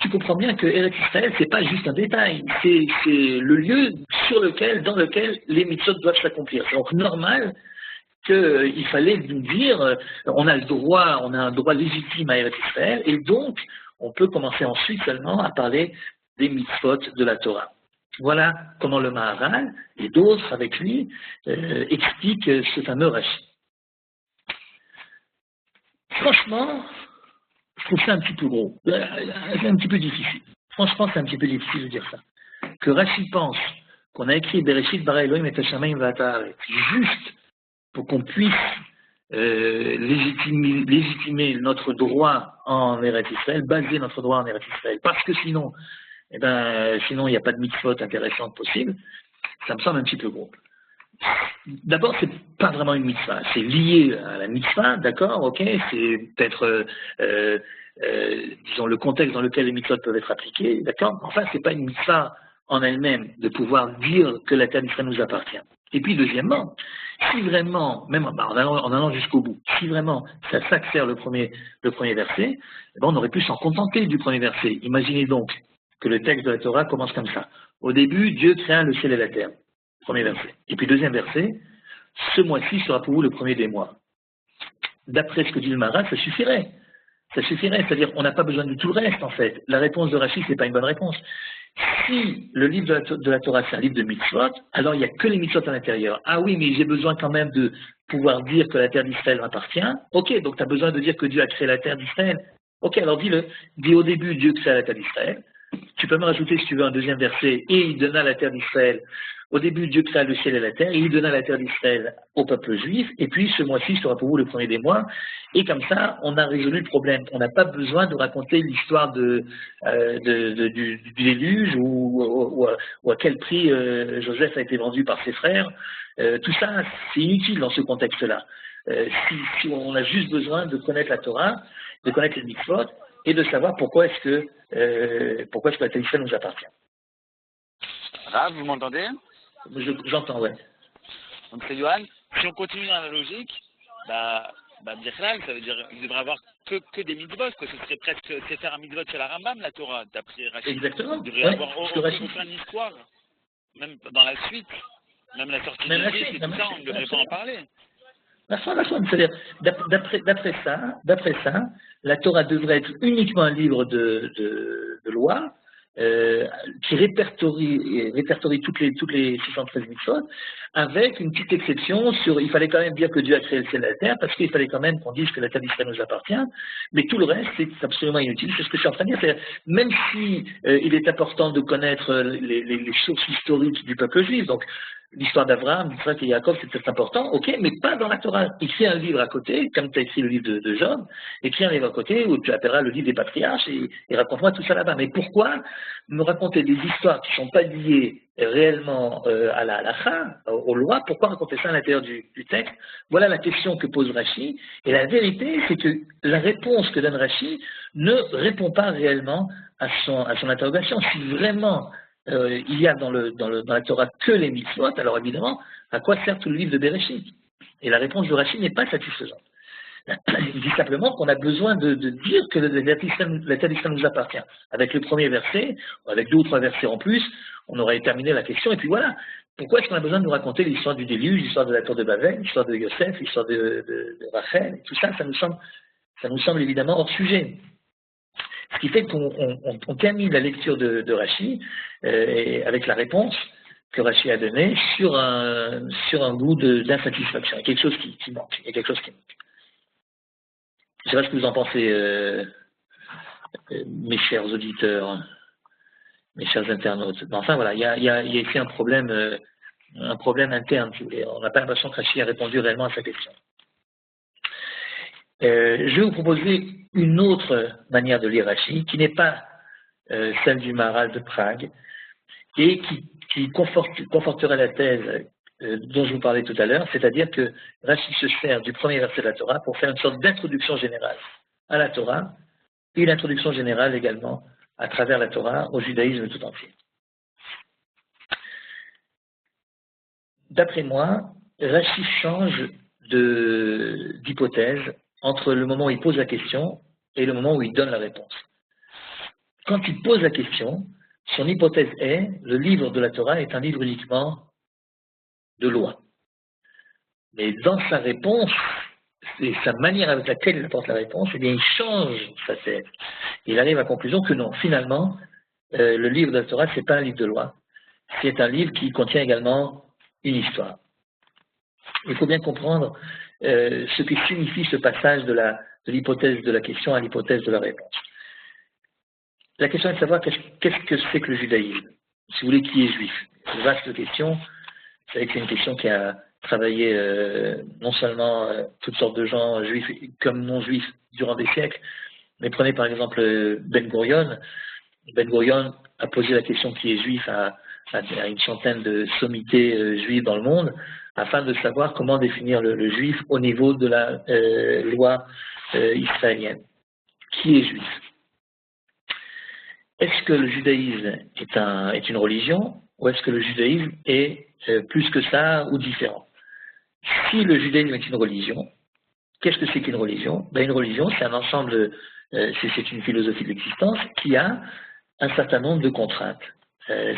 tu comprends bien que Eretz Israël, c'est pas juste un détail, c'est le lieu dans lequel les mitzvot doivent s'accomplir. C'est donc normal qu'il fallait nous dire, on a un droit légitime à Eretz Israël, et donc on peut commencer ensuite seulement à parler des mitzvot de la Torah. Voilà comment le Maharal et d'autres avec lui expliquent ce fameux Rashi. Franchement, je trouve ça un petit peu gros, c'est un petit peu difficile. Franchement, c'est un petit peu difficile de dire ça. Que Rashi pense qu'on a écrit Bereshit bara Elohim et Hashamayim va'haaretz juste pour qu'on puisse légitimer notre droit en Eretz Israël, baser notre droit en Eretz Israël, parce que sinon, il n'y a pas de mitzvot intéressante possible, ça me semble un petit peu gros. D'abord, c'est pas vraiment une mitzvah, c'est lié à la mitzvah, d'accord, ok, c'est peut-être, disons, le contexte dans lequel les mitzvot peuvent être appliqués, d'accord, enfin, c'est pas une mitzvah en elle-même de pouvoir dire que la terre d'Israël nous appartient. Et puis, deuxièmement, si vraiment, même en allant jusqu'au bout, si vraiment ça s'accère le premier verset, on aurait pu s'en contenter du premier verset. Imaginez donc que le texte de la Torah commence comme ça. Au début, Dieu créa le ciel et la terre. Premier verset. Et puis deuxième verset, ce mois-ci sera pour vous le premier des mois. D'après ce que dit le Maharal, ça suffirait. Ça suffirait, c'est-à-dire qu'on n'a pas besoin de tout le reste en fait. La réponse de Rashi, c'est pas une bonne réponse. Si le livre de la Torah, c'est un livre de mitzvot, alors il n'y a que les mitzvot à l'intérieur. Ah oui, mais j'ai besoin quand même de pouvoir dire que la terre d'Israël m'appartient. Ok, donc tu as besoin de dire que Dieu a créé la terre d'Israël. Ok, alors dis-le. Dis au début, Dieu crée la terre d'Israël. Tu peux me rajouter, si tu veux, un deuxième verset, et il donna la terre d'Israël. Au début, Dieu créa le ciel et la terre, et il donna la terre d'Israël au peuple juif, et puis ce mois-ci sera pour vous le premier des mois, et comme ça, on a résolu le problème. On n'a pas besoin de raconter l'histoire du déluge, ou à quel prix Joseph a été vendu par ses frères. Tout ça, c'est inutile dans ce contexte-là. Si on a juste besoin de connaître la Torah, de connaître les mitzvot, et de savoir pourquoi est-ce que la terre d'Israël nous appartient. Rav, vous m'entendez? J'entends, ouais. Donc c'est Johan. Si on continue dans la logique, Bichlal, ça veut dire qu'il ne devrait avoir que des mitzvot, quoi. Ce serait presque, c'est faire un mitzvot chez la Rambam, la Torah, d'après Rachid. Exactement. Il devrait avoir aucun histoire, même dans la suite, même la sortie de l'Église et tout ça, on ne devrait pas en parler. C'est-à-dire, d'après ça, la Torah devrait être uniquement un livre de loi, qui répertorie toutes les 613 mitzvot, avec une petite exception sur, il fallait quand même dire que Dieu a créé le ciel et la terre, parce qu'il fallait quand même qu'on dise que la terre d'Israël nous appartient, mais tout le reste, c'est absolument inutile. C'est ce que je suis en train de dire. C'est-à-dire, même si il est important de connaître les sources historiques du peuple juif, donc l'histoire d'Abraham, d'Isaac et Jacob, c'est peut-être important, ok, mais pas dans la Torah. Écris un livre à côté, comme tu as écrit le livre de Job, écris un livre à côté où tu appelleras le livre des patriarches et raconte-moi tout ça là-bas. Mais pourquoi me raconter des histoires qui ne sont pas liées réellement à la halakha, aux lois? Pourquoi raconter ça à l'intérieur du texte? Voilà la question que pose Rashi. Et la vérité, c'est que la réponse que donne Rashi ne répond pas réellement à son interrogation. Si vraiment il y a dans la Torah que les mitzvot, alors évidemment, à quoi sert tout le livre de Bereshit? Et la réponse de Rashi n'est pas satisfaisante. Il dit simplement qu'on a besoin de dire que la terre d'Israël nous appartient. Avec le premier verset, ou avec 2 ou 3 versets en plus, on aurait terminé la question, et puis voilà. Pourquoi est-ce qu'on a besoin de nous raconter l'histoire du déluge, l'histoire de la tour de Babel, l'histoire de Yosef, l'histoire de Rachel, tout ça, ça nous semble évidemment hors sujet. Ce qui fait qu'on termine la lecture de Rashi avec la réponse que Rashi a donnée sur un goût d'insatisfaction. Il y a quelque chose qui manque. Je ne sais pas ce que vous en pensez, mes chers auditeurs, mes chers internautes. Mais enfin voilà, il y a ici un problème interne, si vous voulez. On n'a pas l'impression que Rashi a répondu réellement à sa question. Je vais vous proposer une autre manière de lire Rashi, qui n'est pas celle du Maharal de Prague, et qui conforterait la thèse dont je vous parlais tout à l'heure, c'est-à-dire que Rashi se sert du premier verset de la Torah pour faire une sorte d'introduction générale à la Torah, et une introduction générale également à travers la Torah au judaïsme tout entier. D'après moi, Rashi change d'hypothèse entre le moment où il pose la question et le moment où il donne la réponse. Quand il pose la question, son hypothèse est le livre de la Torah est un livre uniquement de loi. Mais dans sa réponse, et sa manière avec laquelle il apporte la réponse, eh bien, il change sa thèse. Il arrive à la conclusion que non, finalement, le livre de la Torah, ce n'est pas un livre de loi, c'est un livre qui contient également une histoire. Il faut bien comprendre ce que signifie ce passage de l'hypothèse de la question à l'hypothèse de la réponse. La question est de savoir qu'est-ce que c'est que le judaïsme. Si vous voulez, qui est juif? C'est une vaste question. Vous savez que c'est une question qui a travaillé non seulement toutes sortes de gens juifs comme non juifs durant des siècles, mais prenez par exemple Ben Gurion. Ben Gurion a posé la question qui est juif à une centaine de sommités juives dans le monde, afin de savoir comment définir le juif au niveau de la loi israélienne. Qui est juif? Est-ce que le judaïsme est une religion, ou est-ce que le judaïsme est plus que ça ou différent? Si le judaïsme est une religion, qu'est-ce que c'est qu'une religion? Une religion, c'est un ensemble, c'est une philosophie de l'existence qui a un certain nombre de contraintes.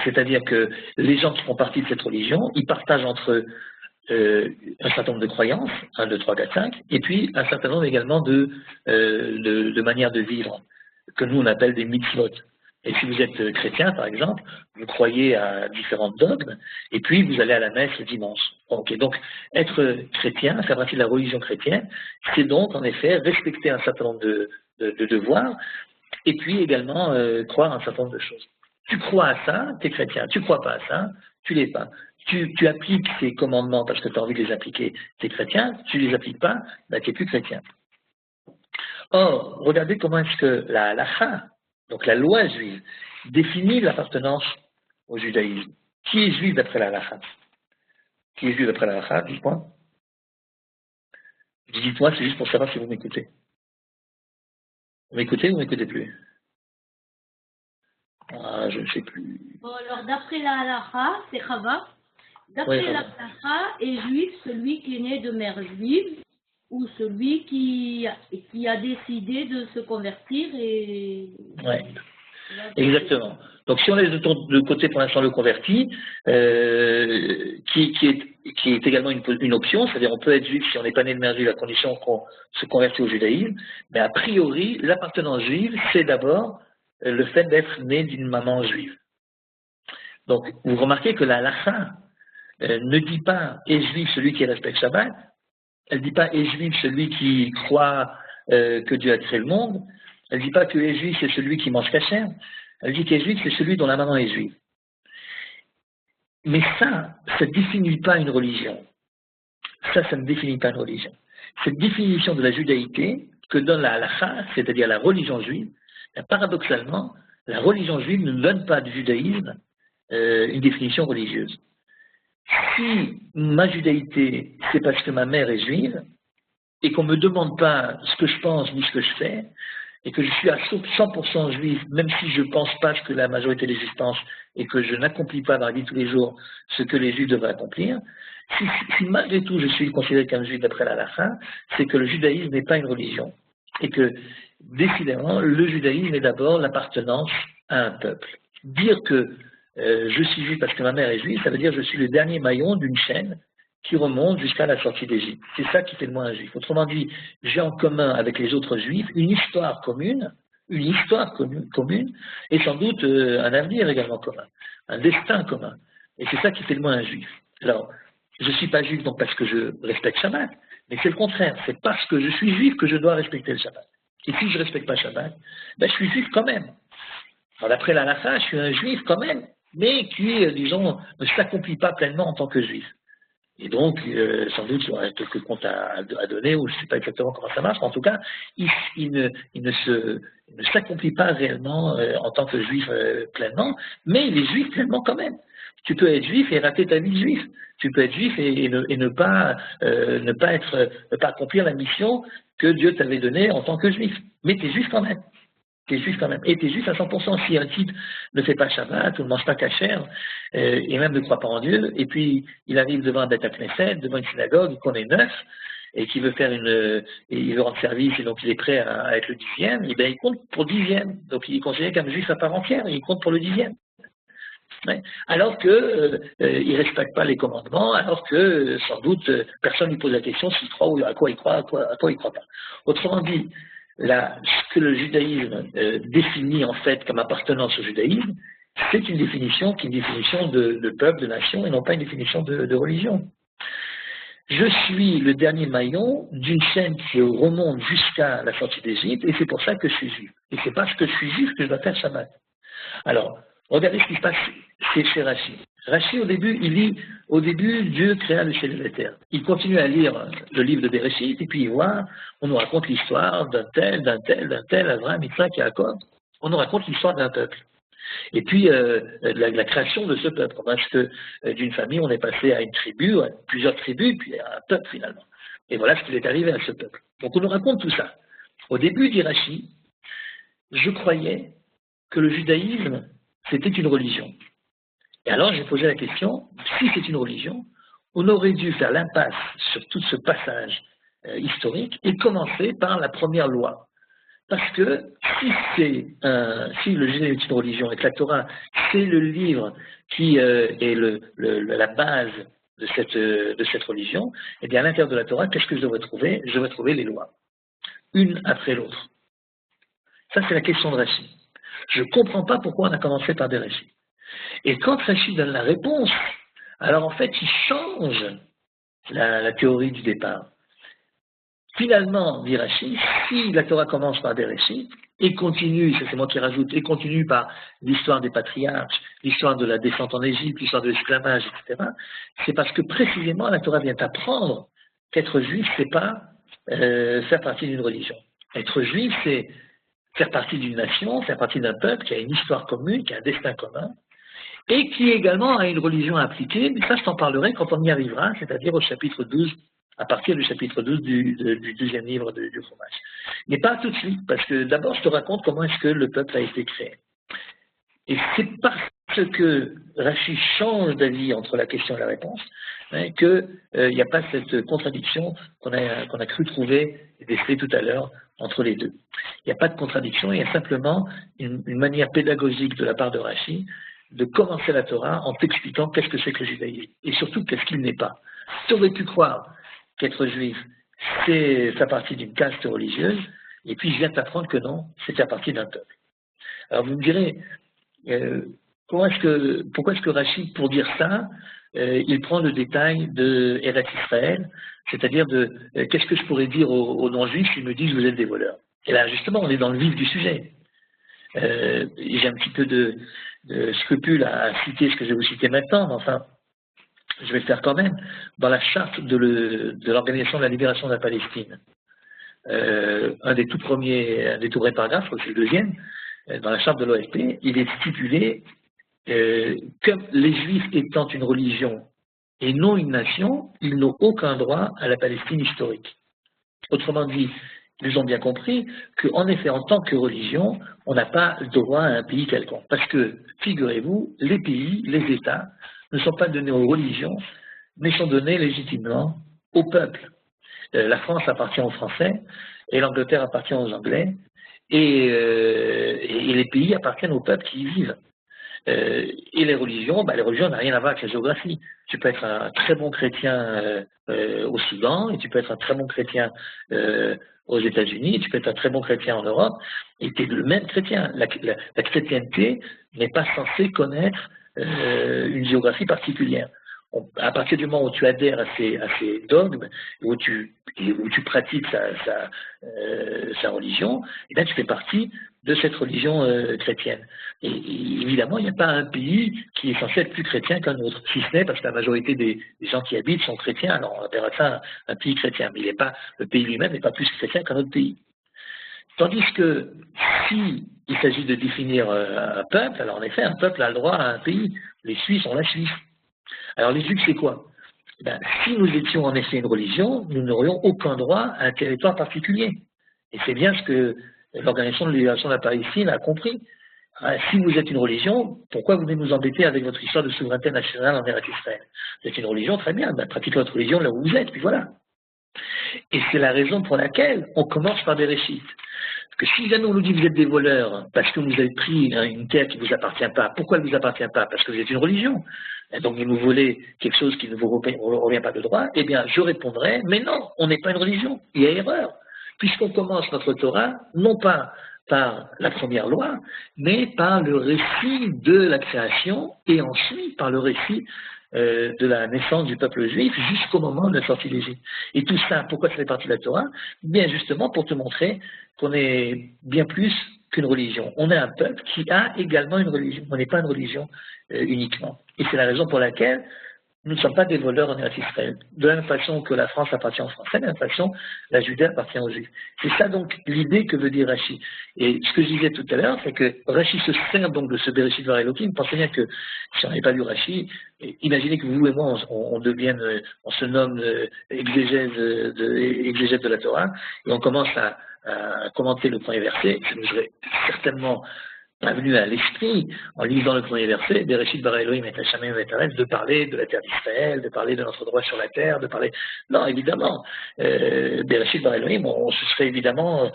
C'est-à-dire que les gens qui font partie de cette religion, ils partagent entre eux un certain nombre de croyances, 1, 2, 3, 4, 5, et puis un certain nombre également de manières de vivre, que nous on appelle des mitzvot. Et si vous êtes chrétien, par exemple, vous croyez à différents dogmes, et puis vous allez à la messe le dimanche. Ok, donc être chrétien, faire partie de la religion chrétienne, c'est donc en effet respecter un certain nombre de devoirs, et puis également croire un certain nombre de choses. Tu crois à ça, tu es chrétien. Tu ne crois pas à ça, tu ne l'es pas. Tu appliques ces commandements parce que tu as envie de les appliquer, tu es chrétien. Tu ne les appliques pas, ben, tu n'es plus chrétien. Or, regardez comment est-ce que la halacha, donc la loi juive, définit l'appartenance au judaïsme. Qui est juif d'après la halacha? Qui est juif d'après la halacha? Dites-moi. Dites-moi, c'est juste pour savoir si vous m'écoutez. Vous m'écoutez ou vous m'écoutez plus? Ah, je ne sais plus. Bon, alors, d'après la halacha, c'est Chava. D'après la halacha, est juif celui qui est né de mère juive ou celui qui a décidé de se convertir et... Ouais. Exactement. Donc si on laisse de côté pour l'instant le converti, qui est également une option, c'est-à-dire on peut être juif si on n'est pas né de mère juive à condition qu'on se convertit au judaïsme, mais a priori l'appartenance juive c'est d'abord le fait d'être né d'une maman juive. Donc vous remarquez que la halacha ne dit pas est juif celui qui respecte Shabbat, elle ne dit pas est juif celui qui croit que Dieu a créé le monde, elle ne dit pas que est juif c'est celui qui mange kasher, elle dit qu'est juif c'est celui dont la maman est juive. Mais ça ne définit pas une religion. Ça ne définit pas une religion. Cette définition de la judaïté que donne la halacha, c'est-à-dire la religion juive, paradoxalement, la religion juive ne donne pas du judaïsme une définition religieuse. Si ma judaïté, c'est parce que ma mère est juive, et qu'on ne me demande pas ce que je pense ni ce que je fais, et que je suis à 100% juif, même si je ne pense pas ce que la majorité des juifs pensent, et que je n'accomplis pas dans la vie de tous les jours ce que les juifs devraient accomplir, si malgré tout je suis considéré comme juif d'après la halacha, c'est que le judaïsme n'est pas une religion, et que décidément le judaïsme est d'abord l'appartenance à un peuple. Dire que je suis juif parce que ma mère est juive, ça veut dire que je suis le dernier maillon d'une chaîne qui remonte jusqu'à la sortie d'Égypte. C'est ça qui fait de moi un juif. Autrement dit, j'ai en commun avec les autres juifs une histoire commune, et sans doute un avenir également commun, un destin commun. Et c'est ça qui fait de moi un juif. Alors, je ne suis pas juif donc parce que je respecte Shabbat, mais c'est le contraire. C'est parce que je suis juif que je dois respecter le Shabbat. Et si je ne respecte pas Shabbat, ben, je suis juif quand même. Alors, d'après la halacha, je suis un juif quand même, mais qui, disons, ne s'accomplit pas pleinement en tant que juif. Et donc, sans doute, il y aura quelques comptes à donner, ou je ne sais pas exactement comment ça marche, mais en tout cas, il ne s'accomplit pas réellement en tant que juif pleinement, mais il est juif pleinement quand même. Tu peux être juif et rater ta vie de juif. Tu peux être juif et ne pas accomplir la mission que Dieu t'avait donnée en tant que juif. Mais tu es juif quand même. T'es juif quand même. Et t'es juif à 100%. Si un type ne fait pas Shabbat ou ne mange pas kasher, et même ne croit pas en Dieu, et puis il arrive devant un Beth Knesset, devant une synagogue, qu'on est neuf, et qu'il veut faire et il veut rendre service, et donc il est prêt à être le 10e, et bien il compte pour le 10e. Donc il est considéré comme juif à part entière, et il compte pour le 10e. Ouais. Alors que il ne respecte pas les commandements, alors que sans doute personne ne lui pose la question s'il croit ou à quoi il croit, à quoi il ne croit pas. Autrement dit, ce que le judaïsme définit en fait comme appartenance au judaïsme, c'est une définition qui est une définition de peuple, de nation, et non pas une définition de religion. Je suis le dernier maillon d'une chaîne qui remonte jusqu'à la sortie d'Égypte, et c'est pour ça que je suis juif. Et c'est parce que je suis juif que je dois faire Shabbat. Alors, regardez ce qui se passe chez Rashi. Rashi, au début, il lit, Dieu créa le ciel et la terre. Il continue à lire le livre de Bereshit, et puis il voit, on nous raconte l'histoire d'un tel, Abraham, Yitzhak, Yaakov. On nous raconte l'histoire d'un peuple. Et puis, la création de ce peuple. Parce que d'une famille, on est passé à une tribu, à plusieurs tribus, puis à un peuple finalement. Et voilà ce qui est arrivé à ce peuple. Donc on nous raconte tout ça. Au début, dit Rashi, je croyais que le judaïsme, c'était une religion. Et alors, j'ai posé la question, si c'est une religion, on aurait dû faire l'impasse sur tout ce passage historique et commencer par la première loi. Parce que si le judaïsme est une religion et que la Torah, c'est le livre qui est la base de cette religion, eh bien à l'intérieur de la Torah, qu'est-ce que je devrais trouver? Je devrais trouver les lois, une après l'autre. Ça, c'est la question de Rashi. Je ne comprends pas pourquoi on a commencé par Bereshit. Et quand Rashi donne la réponse, alors en fait, il change la théorie du départ. Finalement, dit Rashi, si la Torah commence par Bereshit et continue, ça c'est moi qui rajoute, et continue par l'histoire des patriarches, l'histoire de la descente en Égypte, l'histoire de l'esclavage, etc., c'est parce que précisément la Torah vient apprendre qu'être juif, c'est pas faire partie d'une religion. Être juif, c'est faire partie d'une nation, faire partie d'un peuple qui a une histoire commune, qui a un destin commun, et qui également a une religion à appliquer, mais ça je t'en parlerai quand on y arrivera, c'est-à-dire au chapitre 12, à partir du chapitre 12 du deuxième livre du Chumash. Mais pas tout de suite, parce que d'abord je te raconte comment est-ce que le peuple a été créé. Et c'est parce que Rashi change d'avis entre la question et la réponse, hein, qu'il n'y a pas cette contradiction qu'on a cru trouver et déceler tout à l'heure entre les deux. Il n'y a pas de contradiction, il y a simplement une manière pédagogique de la part de Rashi de commencer la Torah en t'expliquant qu'est-ce que c'est que le judaïsme, et surtout qu'est-ce qu'il n'est pas. Tu aurais pu croire qu'être juif, c'est faire partie d'une caste religieuse, et puis je viens t'apprendre que non, c'est faire partie d'un peuple. Alors vous me direz, pourquoi est-ce que Rashi, pour dire ça, il prend le détail de Eretz Israël, c'est-à-dire de qu'est-ce que je pourrais dire aux non-juifs s'ils me disent vous êtes des voleurs. Et là justement, on est dans le vif du sujet. J'ai un petit peu de scrupule à citer ce que je vais vous citer maintenant, mais enfin, je vais le faire quand même. Dans la charte de l'Organisation de la Libération de la Palestine, un des tout premiers paragraphes, c'est le deuxième, dans la charte de l'OLP, il est stipulé que les Juifs étant une religion et non une nation, ils n'ont aucun droit à la Palestine historique. Autrement dit, ils ont bien compris qu'en effet, en tant que religion, on n'a pas le droit à un pays quelconque. Parce que, figurez-vous, les pays, les États, ne sont pas donnés aux religions, mais sont donnés légitimement au peuple. La France appartient aux Français, et l'Angleterre appartient aux Anglais, et les pays appartiennent aux peuples qui y vivent. Et les religions n'ont rien à voir avec la géographie. Tu peux être un très bon chrétien au Soudan, et tu peux être un très bon chrétien aux États-Unis, et tu peux être un très bon chrétien en Europe, et tu es le même chrétien. La chrétienté n'est pas censée connaître une géographie particulière. À partir du moment où tu adhères à ces dogmes, où tu pratiques sa religion, et bien tu fais partie de cette religion chrétienne. Et évidemment, il n'y a pas un pays qui est censé être plus chrétien qu'un autre, si ce n'est parce que la majorité des gens qui y habitent sont chrétiens, alors on appellera ça un pays chrétien, mais le pays lui-même n'est pas plus chrétien qu'un autre pays. Tandis que si il s'agit de définir un peuple, alors en effet, un peuple a le droit à un pays. Les Suisses ont la Suisse. Alors les Juifs, c'est quoi? Si nous étions en effet une religion, nous n'aurions aucun droit à un territoire particulier. Et c'est bien ce que l'Organisation de libération de la Palestine a compris. Si vous êtes une religion, pourquoi vous venez nous embêter avec votre histoire de souveraineté nationale en Eretz Israël? Vous êtes une religion, très bien, pratiquez votre religion là où vous êtes, puis voilà. Et c'est la raison pour laquelle on commence par Bereshit. Parce que si jamais on nous dit que vous êtes des voleurs parce que vous avez pris une terre qui ne vous appartient pas, pourquoi elle ne vous appartient pas? Parce que vous êtes une religion. Et donc vous nous volez quelque chose qui ne vous revient pas de droit, eh bien je répondrai, mais non, on n'est pas une religion, il y a erreur. Puisqu'on commence notre Torah, non pas par la première loi, mais par le récit de la création et ensuite par le récit de la naissance du peuple juif jusqu'au moment de la sortie d'Égypte. Et tout ça, pourquoi ça fait partie de la Torah? Bien justement pour te montrer qu'on est bien plus qu'une religion. On est un peuple qui a également une religion. On n'est pas une religion uniquement. Et c'est la raison pour laquelle nous ne sommes pas des voleurs en Eretz Israël. De la même façon que la France appartient aux Français, de la même façon, la Judée appartient aux Juifs. C'est ça donc l'idée que veut dire Rashi. Et ce que je disais tout à l'heure, c'est que Rashi se sert donc de ce Bereshit Var Elohim. Pensez bien que si on n'avait pas lu Rashi, imaginez que vous et moi, on se nomme exégèse de la Torah, et on commence à commenter le premier verset. Je nous serais certainement pas venu à l'esprit, en lisant le premier verset, Bereshit bara Elohim et Hashamayim ve'et de parler de la terre d'Israël, de parler de notre droit sur la terre, de parler... Non, évidemment, Bereshit bara Elohim, on se serait évidemment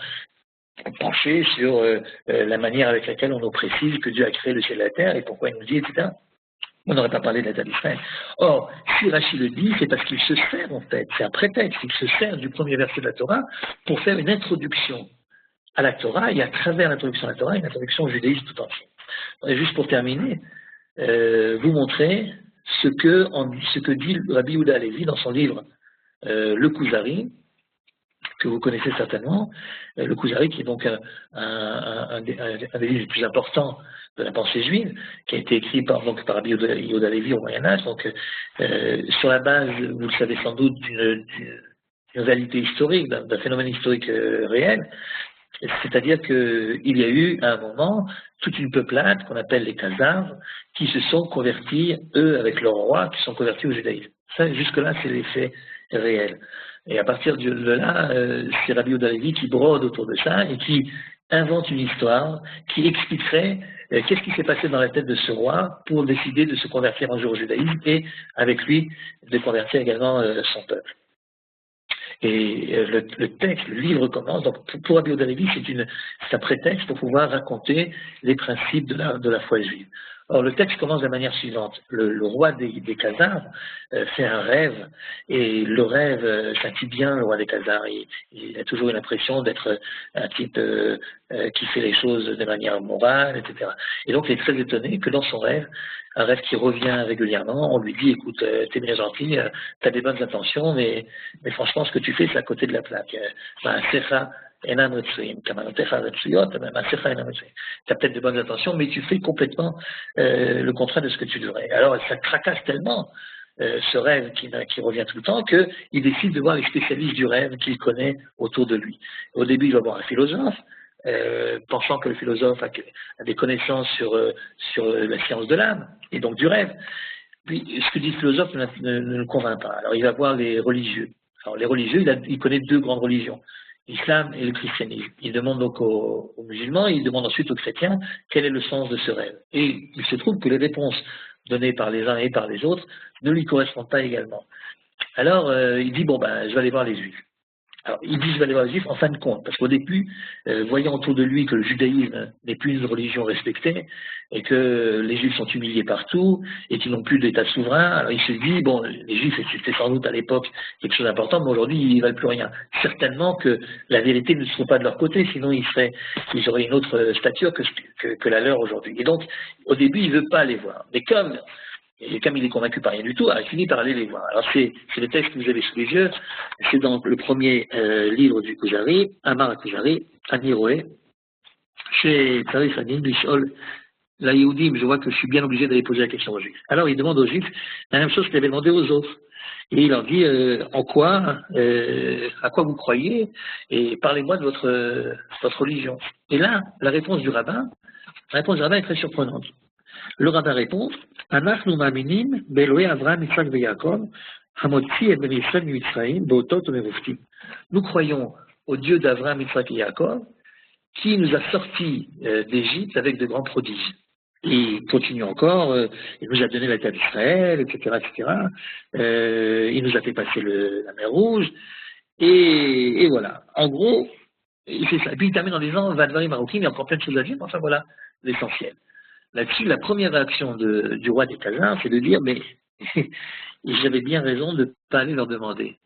penché sur la manière avec laquelle on nous précise que Dieu a créé le ciel et la terre, et pourquoi il nous dit, etc. On n'aurait pas parlé de la terre d'Israël. Or, si Rashi le dit, c'est parce qu'il se sert, en fait, c'est un prétexte, il se sert du premier verset de la Torah pour faire une introduction à la Torah, et à travers l'introduction à la Torah, une introduction au judaïsme tout entier. Et juste pour terminer, vous montrer ce que dit Rabbi Yehuda Halevi dans son livre Le Kuzari, que vous connaissez certainement, le Kuzari qui est donc un des livres les plus importants de la pensée juive, qui a été écrit par Rabbi Yehuda Halevi au Moyen-Âge, donc sur la base, vous le savez sans doute, d'une réalité historique, d'un phénomène historique réel, c'est-à-dire qu'il y a eu à un moment toute une peuplade qu'on appelle les Khazars qui se sont convertis, eux avec leur roi, qui sont convertis au judaïsme. Ça, jusque-là, c'est l'effet réel. Et à partir de là, c'est Rabbi Yehuda Halevi qui brode autour de ça et qui invente une histoire qui expliquerait qu'est-ce qui s'est passé dans la tête de ce roi pour décider de se convertir un jour au judaïsme et avec lui de convertir également son peuple. Et le texte, le livre commence, donc pour Rabbi Yehuda Halevi, c'est un prétexte pour pouvoir raconter les principes de la foi juive. Or, le texte commence de la manière suivante. Le roi des Khazars fait un rêve, et le rêve s'intitule bien le roi des Khazars. Il a toujours eu l'impression d'être un type qui fait les choses de manière morale, etc. Et donc, il est très étonné que dans son rêve, un rêve qui revient régulièrement, on lui dit, écoute, t'es bien gentil, t'as des bonnes intentions, mais franchement, ce que tu fais, c'est à côté de la plaque. Tu as peut-être de bonnes intentions, mais tu fais complètement le contraire de ce que tu devrais. Alors, ça tracasse tellement ce rêve qui revient tout le temps qu'il décide de voir les spécialistes du rêve qu'il connaît autour de lui. Au début, il va voir un philosophe, pensant que le philosophe a des connaissances sur la science de l'âme, et donc du rêve. Puis, ce que dit le philosophe ne le convainc pas. Alors, il va voir les religieux. Alors, les religieux, il connaît deux grandes religions, l'islam et le christianisme. Il demande donc aux musulmans, et il demande ensuite aux chrétiens quel est le sens de ce rêve. Et il se trouve que les réponses données par les uns et par les autres ne lui correspondent pas également. Alors, il dit, je vais aller voir les juifs. Alors, il dit, je vais aller voir les juifs en fin de compte, parce qu'au début, voyant autour de lui que le judaïsme n'est plus une religion respectée, et que les juifs sont humiliés partout, et qu'ils n'ont plus d'état souverain, alors il se dit, les juifs, c'était sans doute à l'époque quelque chose d'important, mais aujourd'hui, ils ne valent plus rien. Certainement que la vérité ne se trouve pas de leur côté, sinon ils auraient une autre stature que la leur aujourd'hui. Et donc, au début, il ne veut pas les voir. Mais comme il est convaincu par rien du tout, il finit par aller les voir. Alors c'est le texte que vous avez sous les yeux, c'est dans le premier livre du Kuzari, Amar Kuzari, Aniroé, chez Tarif Adin, Bishol, la Yehudim, je vois que je suis bien obligé d'aller poser la question aux Juifs. Alors il demande aux Juifs la même chose qu'il avait demandé aux autres. Et il leur dit à quoi vous croyez, et parlez-moi de votre religion. Et là, la réponse du rabbin est très surprenante. Le rabbin répond, Anachnu ma'aminim be'Elohei Avraham, Yitzhak ve'Yaakov, hamotzi et bnei Yisrael miMitzrayim be'otot u'meruftim. Nous croyons au Dieu d'Avraham, Yitzhak et Yaakov, qui nous a sortis d'Égypte avec de grands prodiges. Et il continue encore, il nous a donné la terre d'Israël, etc., etc. Il nous a fait passer la mer Rouge, et voilà. En gros, c'est ça. Et puis il termine en disant, Vadvarim Marokim, il y a encore plein de choses à dire, mais enfin voilà l'essentiel. Là-dessus, la première réaction du roi des Khazars, c'est de dire, mais j'avais bien raison de ne pas aller leur demander.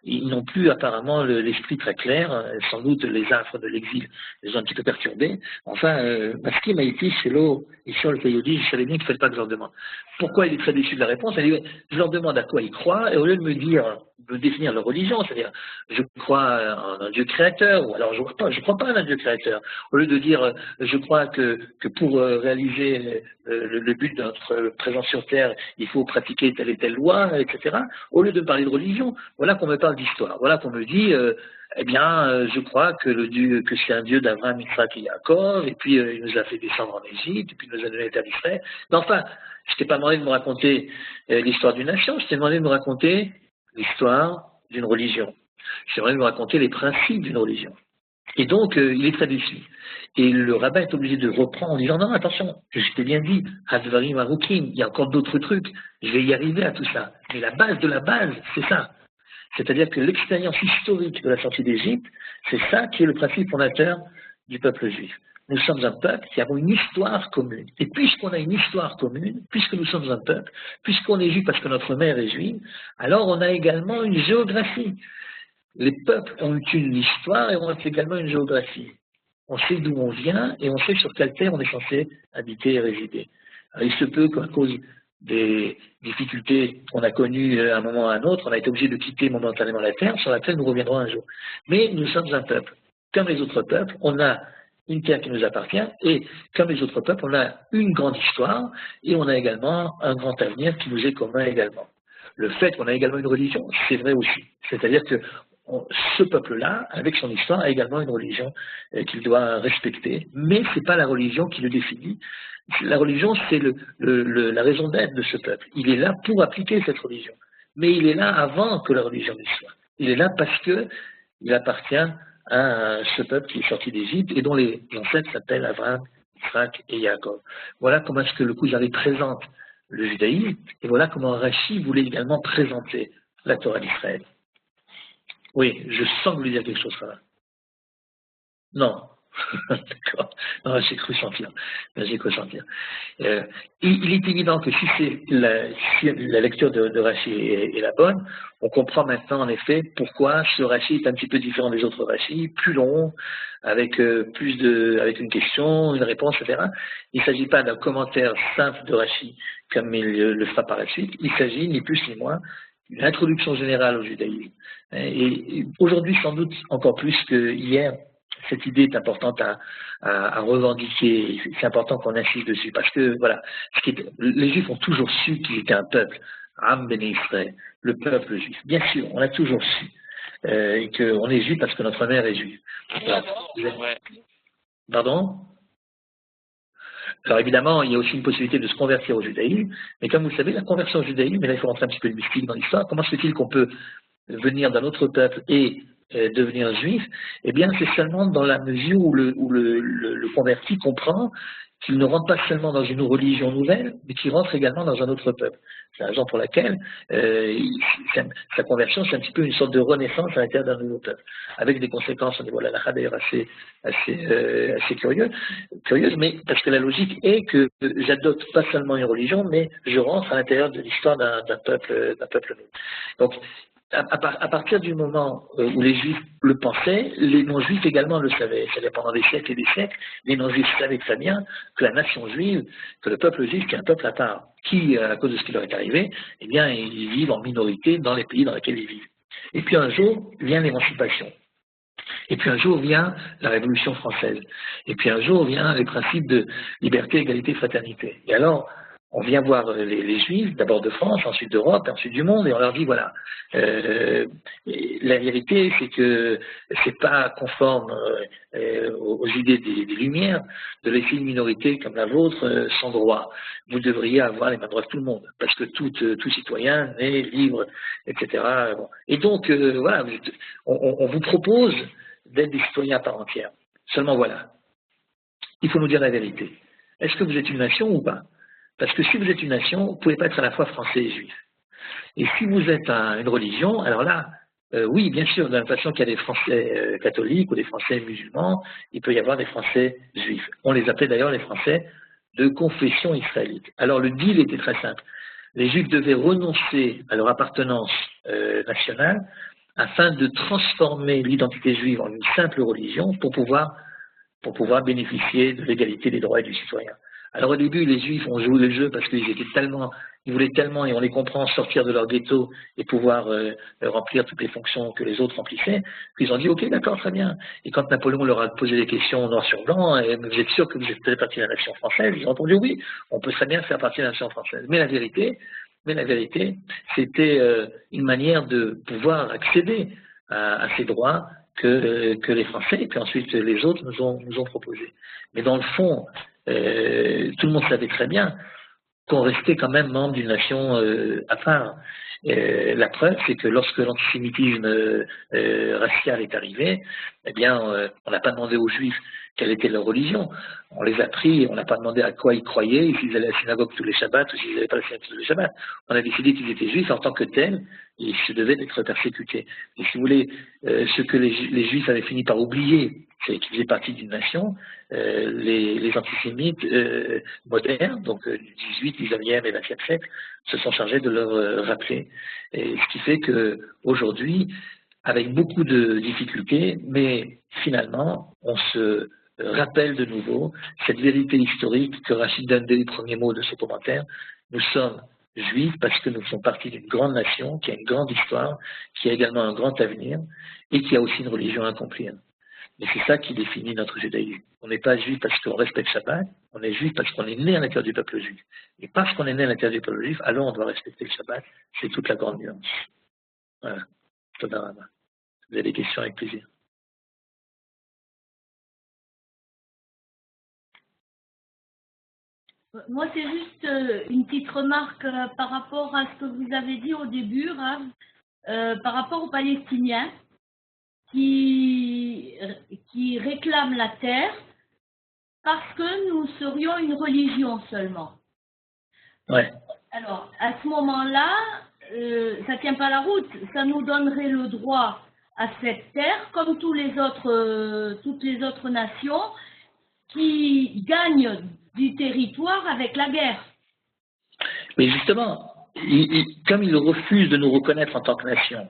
Ils n'ont plus apparemment l'esprit très clair, sans doute les affres de l'exil les ont un petit peu perturbés. Enfin, Maskim Haïti, Shelo, Ishol, Kayodi, je savais bien qu'il ne fallait pas que je leur demande. Pourquoi il est très déçu de la réponse? Il dit, je leur demande à quoi ils croient, et au lieu de me définir leur religion, c'est-à-dire, je crois en un Dieu créateur, ou alors je ne crois pas en un Dieu créateur. Au lieu de dire, je crois que pour réaliser le but de notre présence sur Terre, il faut pratiquer telle et telle loi, etc. Au lieu de parler de religion, voilà qu'on me parle d'histoire. Voilà qu'on me dit, je crois que c'est un Dieu d'Abraham, Yitzhak et Yaakov, et puis il nous a fait descendre en Égypte, et puis il nous a donné la terre d'Israël. Mais enfin, je t'ai pas demandé de me raconter l'histoire d'une nation, je t'ai demandé de me raconter l'histoire d'une religion. Je t'ai demandé de me raconter les principes d'une religion. Et donc, il est très déçu. Et le rabbin est obligé de reprendre en disant, non, attention, je t'ai bien dit, Hadvarim Arukim, il y a encore d'autres trucs, je vais y arriver à tout ça. Mais la base de la base, c'est ça. C'est-à-dire que l'expérience historique de la sortie d'Égypte, c'est ça qui est le principe fondateur du peuple juif. Nous sommes un peuple qui avons une histoire commune. Et puisqu'on a une histoire commune, puisque nous sommes un peuple, puisqu'on est juif parce que notre mère est juive, alors on a également une géographie. les peuples ont une histoire et ont également une géographie. On sait d'où on vient et on sait sur quelle terre on est censé habiter et résider. Alors, il se peut qu'à cause des difficultés qu'on a connues à un moment ou à un autre, on a été obligé de quitter momentanément la terre sur laquelle nous reviendrons un jour. Mais nous sommes un peuple. Comme les autres peuples, on a une terre qui nous appartient et comme les autres peuples, on a une grande histoire et on a également un grand avenir qui nous est commun également. Le fait qu'on a également une religion, c'est vrai aussi. C'est-à-dire que ce peuple-là, avec son histoire, a également une religion qu'il doit respecter, mais ce n'est pas la religion qui le définit. La religion, c'est la raison d'être de ce peuple. Il est là pour appliquer cette religion, mais il est là avant que la religion ne soit. Il est là parce qu'il appartient à ce peuple qui est sorti d'Égypte et dont les ancêtres s'appellent Abraham, Isaac et Jacob. Voilà comment est-ce que le Kuzari présente le judaïsme, et voilà comment Rashi voulait également présenter la Torah d'Israël. Oui, je sens que vous voulez dire quelque chose, ça. Non. D'accord. Non, j'ai cru sentir. J'ai cru sentir. Il est évident que si la lecture de Rashi est la bonne, on comprend maintenant en effet pourquoi ce Rashi est un petit peu différent des autres Rashi, plus long, avec avec une question, une réponse, etc. Il ne s'agit pas d'un commentaire simple de Rashi comme il le fera par la suite. Il s'agit ni plus ni moins d'une introduction générale au judaïsme. Et aujourd'hui, sans doute encore plus que hier, cette idée est importante à revendiquer. C'est important qu'on insiste dessus parce que voilà, les Juifs ont toujours su qu'ils étaient un peuple, Am Ben Israël, le peuple juif. Bien sûr, on l'a toujours su et qu'on est juif parce que notre mère est juive. Pardon? Alors évidemment, il y a aussi une possibilité de se convertir au judaïsme, mais comme vous le savez, la conversion au judaïsme, et là il faut rentrer un petit peu de mystique dans l'histoire, comment se fait-il qu'on peut venir d'un autre peuple et devenir juif? Eh bien, c'est seulement dans la mesure où le converti comprend qu'il ne rentre pas seulement dans une religion nouvelle, mais qu'il rentre également dans un autre peuple. C'est la raison pour laquelle sa conversion, c'est un petit peu une sorte de renaissance à l'intérieur d'un nouveau peuple, avec des conséquences au niveau de la halakha d'ailleurs assez curieuses, mais parce que la logique est que j'adopte pas seulement une religion, mais je rentre à l'intérieur de l'histoire d'un peuple nouveau. Donc, à partir du moment où les Juifs le pensaient, les non-Juifs également le savaient. C'est-à-dire pendant des siècles et des siècles, les non-Juifs savaient très bien que la nation juive, que le peuple juif, qui est un peuple à part, qui, à cause de ce qui leur est arrivé, eh bien, ils vivent en minorité dans les pays dans lesquels ils vivent. Et puis un jour vient l'émancipation. Et puis un jour vient la Révolution française. Et puis un jour vient les principes de liberté, égalité, fraternité. Et alors, on vient voir les Juifs, d'abord de France, ensuite d'Europe, ensuite du monde, et on leur dit voilà, la vérité c'est que c'est pas conforme aux idées des Lumières de laisser une minorité comme la vôtre sans droit. Vous devriez avoir les mêmes droits que tout le monde, parce que tout citoyen est libre, etc. Bon. Et donc voilà, on vous propose d'être des citoyens à part entière. Seulement voilà, il faut nous dire la vérité. Est-ce que vous êtes une nation ou pas? Parce que si vous êtes une nation, vous ne pouvez pas être à la fois français et juif. Et si vous êtes une religion, alors là, oui, bien sûr, de la même façon qu'il y a des Français catholiques ou des Français musulmans, il peut y avoir des Français juifs. On les appelait d'ailleurs les Français de confession israélite. Alors le deal était très simple. Les Juifs devaient renoncer à leur appartenance nationale afin de transformer l'identité juive en une simple religion pour pouvoir bénéficier de l'égalité des droits et du citoyen. Alors au début, les Juifs ont joué le jeu parce qu'ils voulaient tellement, et on les comprend, sortir de leur ghetto et pouvoir remplir toutes les fonctions que les autres remplissaient, qu'ils ont dit ok, d'accord, très bien. Et quand Napoléon leur a posé des questions noir sur blanc, vous êtes sûr que vous êtes partie de la nation française? Ils ont répondu oui, on peut très bien faire partie de la nation française. Mais la vérité, c'était une manière de pouvoir accéder à ces droits que les Français et puis ensuite les autres nous ont proposés. Mais dans le fond, tout le monde savait très bien qu'on restait quand même membre d'une nation à part. La preuve, c'est que lorsque l'antisémitisme racial est arrivé, eh bien, on n'a pas demandé aux Juifs quelle était leur religion. On les a pris, on n'a pas demandé à quoi ils croyaient, s'ils allaient à la synagogue tous les Shabbats ou s'ils n'allaient pas à la synagogue tous les Shabbats. On a décidé qu'ils étaient Juifs en tant que tels, et ils se devaient d'être persécutés. Et si vous voulez, ce que les Juifs avaient fini par oublier, c'est qu'ils faisaient partie d'une nation, les antisémites modernes, donc du 18, 19e et 20e siècle, se sont chargés de leur rappeler. Et ce qui fait qu'aujourd'hui, avec beaucoup de difficultés, mais finalement, on se rappelle de nouveau cette vérité historique que Rachid donne dès les premiers mots de ce commentaire. Nous sommes juifs parce que nous faisons partie d'une grande nation, qui a une grande histoire, qui a également un grand avenir, et qui a aussi une religion à accomplir. Mais c'est ça qui définit notre judaïsme. On n'est pas juif parce qu'on respecte Shabbat, on est juif parce qu'on est né à l'intérieur du peuple juif. Et parce qu'on est né à l'intérieur du peuple juif, alors on doit respecter le Shabbat. C'est toute la grande nuance. Voilà. Toda Rabba. Vous avez des questions, avec plaisir. Moi, c'est juste une petite remarque par rapport à ce que vous avez dit au début, Rav, par rapport aux Palestiniens qui réclament la terre parce que nous serions une religion seulement. Ouais. Alors, à ce moment-là, ça ne tient pas la route. Ça nous donnerait le droit à cette terre, comme toutes les autres nations qui gagnent du territoire avec la guerre. Mais justement, comme ils refusent de nous reconnaître en tant que nation,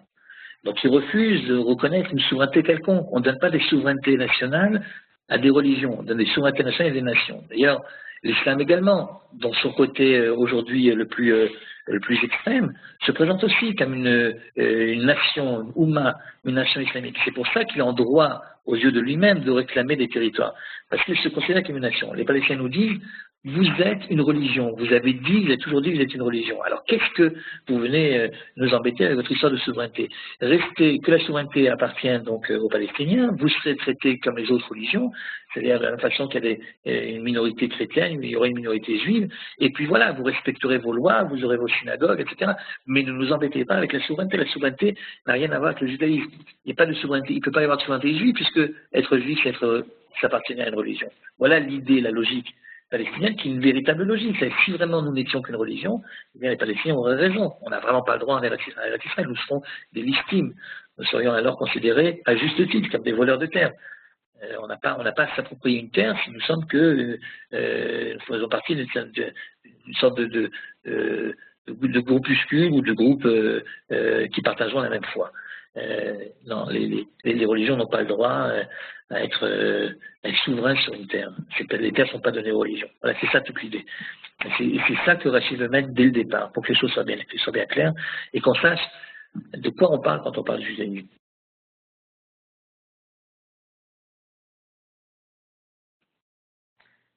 donc ils refusent de reconnaître une souveraineté quelconque. On ne donne pas des souverainetés nationales à des religions, on donne des souverainetés nationales à des nations. D'ailleurs, l'islam également, dans son côté aujourd'hui le plus extrême, se présente aussi comme une nation, une Oumma, une nation islamique. C'est pour ça qu'il est en droit, aux yeux de lui-même, de réclamer des territoires. Parce qu'il se considère comme une nation. Les Palestiniens nous disent, vous êtes une religion. Vous avez dit, vous avez toujours dit que vous êtes une religion. Alors qu'est-ce que vous venez nous embêter avec votre histoire de souveraineté? Restez, que la souveraineté appartienne donc aux Palestiniens, vous serez traités comme les autres religions, c'est-à-dire de la même façon qu'il y a une minorité chrétienne, il y aura une minorité juive, et puis voilà, vous respecterez vos lois, vous aurez vos synagogues, etc. Mais ne nous embêtez pas avec la souveraineté. La souveraineté n'a rien à voir avec le judaïsme. Il n'y a pas de souveraineté, il ne peut pas y avoir de souveraineté juive, puisque être juif, ça appartient à une religion. Voilà l'idée, la logique palestinienne, qui est une véritable logique. Si vraiment nous n'étions qu'une religion, eh bien les Palestiniens auraient raison. On n'a vraiment pas le droit en Eretz Israël. Nous serons des listines. Nous serions alors considérés, à juste titre, comme des voleurs de terre. On n'a pas à s'approprier une terre si nous sommes que nous faisons partie d'une sorte de groupuscule ou de groupe qui partageront la même foi. Non, les religions n'ont pas le droit à être souverains sur une terre. Les terres ne sont pas données aux religions. Voilà, c'est ça toute l'idée. C'est ça que Rachid veut mettre dès le départ, pour que les choses soient bien claires et qu'on sache de quoi on parle quand on parle du judaïsme.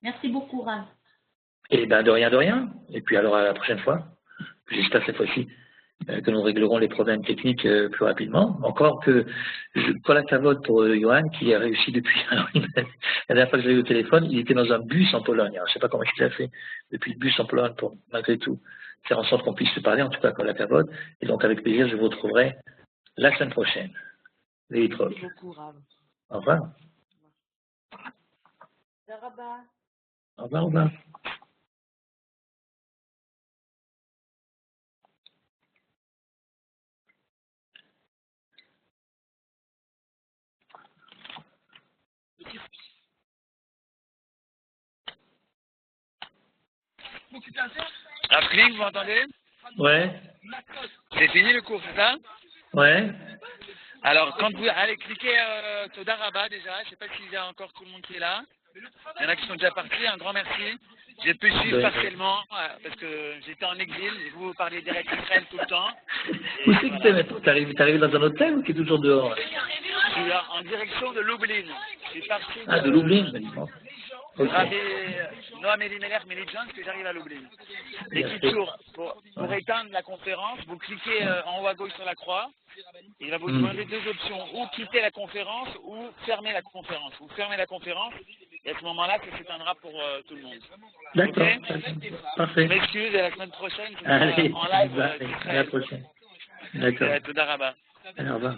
Merci beaucoup, Rav. Et bien, de rien. Et puis alors, à la prochaine fois. J'espère cette fois-ci que nous réglerons les problèmes techniques plus rapidement. Encore que, Kol HaKavod pour Johan, qui a réussi depuis, alors, la dernière fois que je l'ai eu au téléphone, il était dans un bus en Pologne. Alors, je ne sais pas comment il a fait depuis le bus en Pologne pour, malgré tout, faire en sorte qu'on puisse se parler, en tout cas Kol HaKavod. Et donc, avec plaisir, je vous retrouverai la semaine prochaine. Merci beaucoup, Rav. Au revoir. Au revoir, au revoir. Rafling, vous m'entendez? Ouais. C'est fini le cours, c'est ça? Ouais. Alors, quand vous allez cliquer Toda Rabba déjà, je ne sais pas s'il y a encore tout le monde qui est là. Il y en a qui sont déjà partis, un grand merci. J'ai pu suivre partiellement parce que j'étais en exil, vous parliez d'Eretz Israël tout le temps. Où c'est que tu es maintenant? T'arrives dans un hôtel ou tu es toujours dehors? Je suis en direction de Lublin. Je suis parti de Lublin, maintenant. Noam Elimelech Melidjan, que j'arrive à Lublin. Et qui tourne. Pour éteindre la conférence, vous cliquez en haut à gauche sur la croix. Il va vous demander deux options, ou quitter la conférence ou fermer la conférence. Vous fermez la conférence et à ce moment-là, ça s'éteindra pour tout le monde. D'accord, okay. Parfait. Je m'excuse et à la semaine prochaine, Allez, en live. à la prochaine. D'accord. Toda Rabba. Au revoir.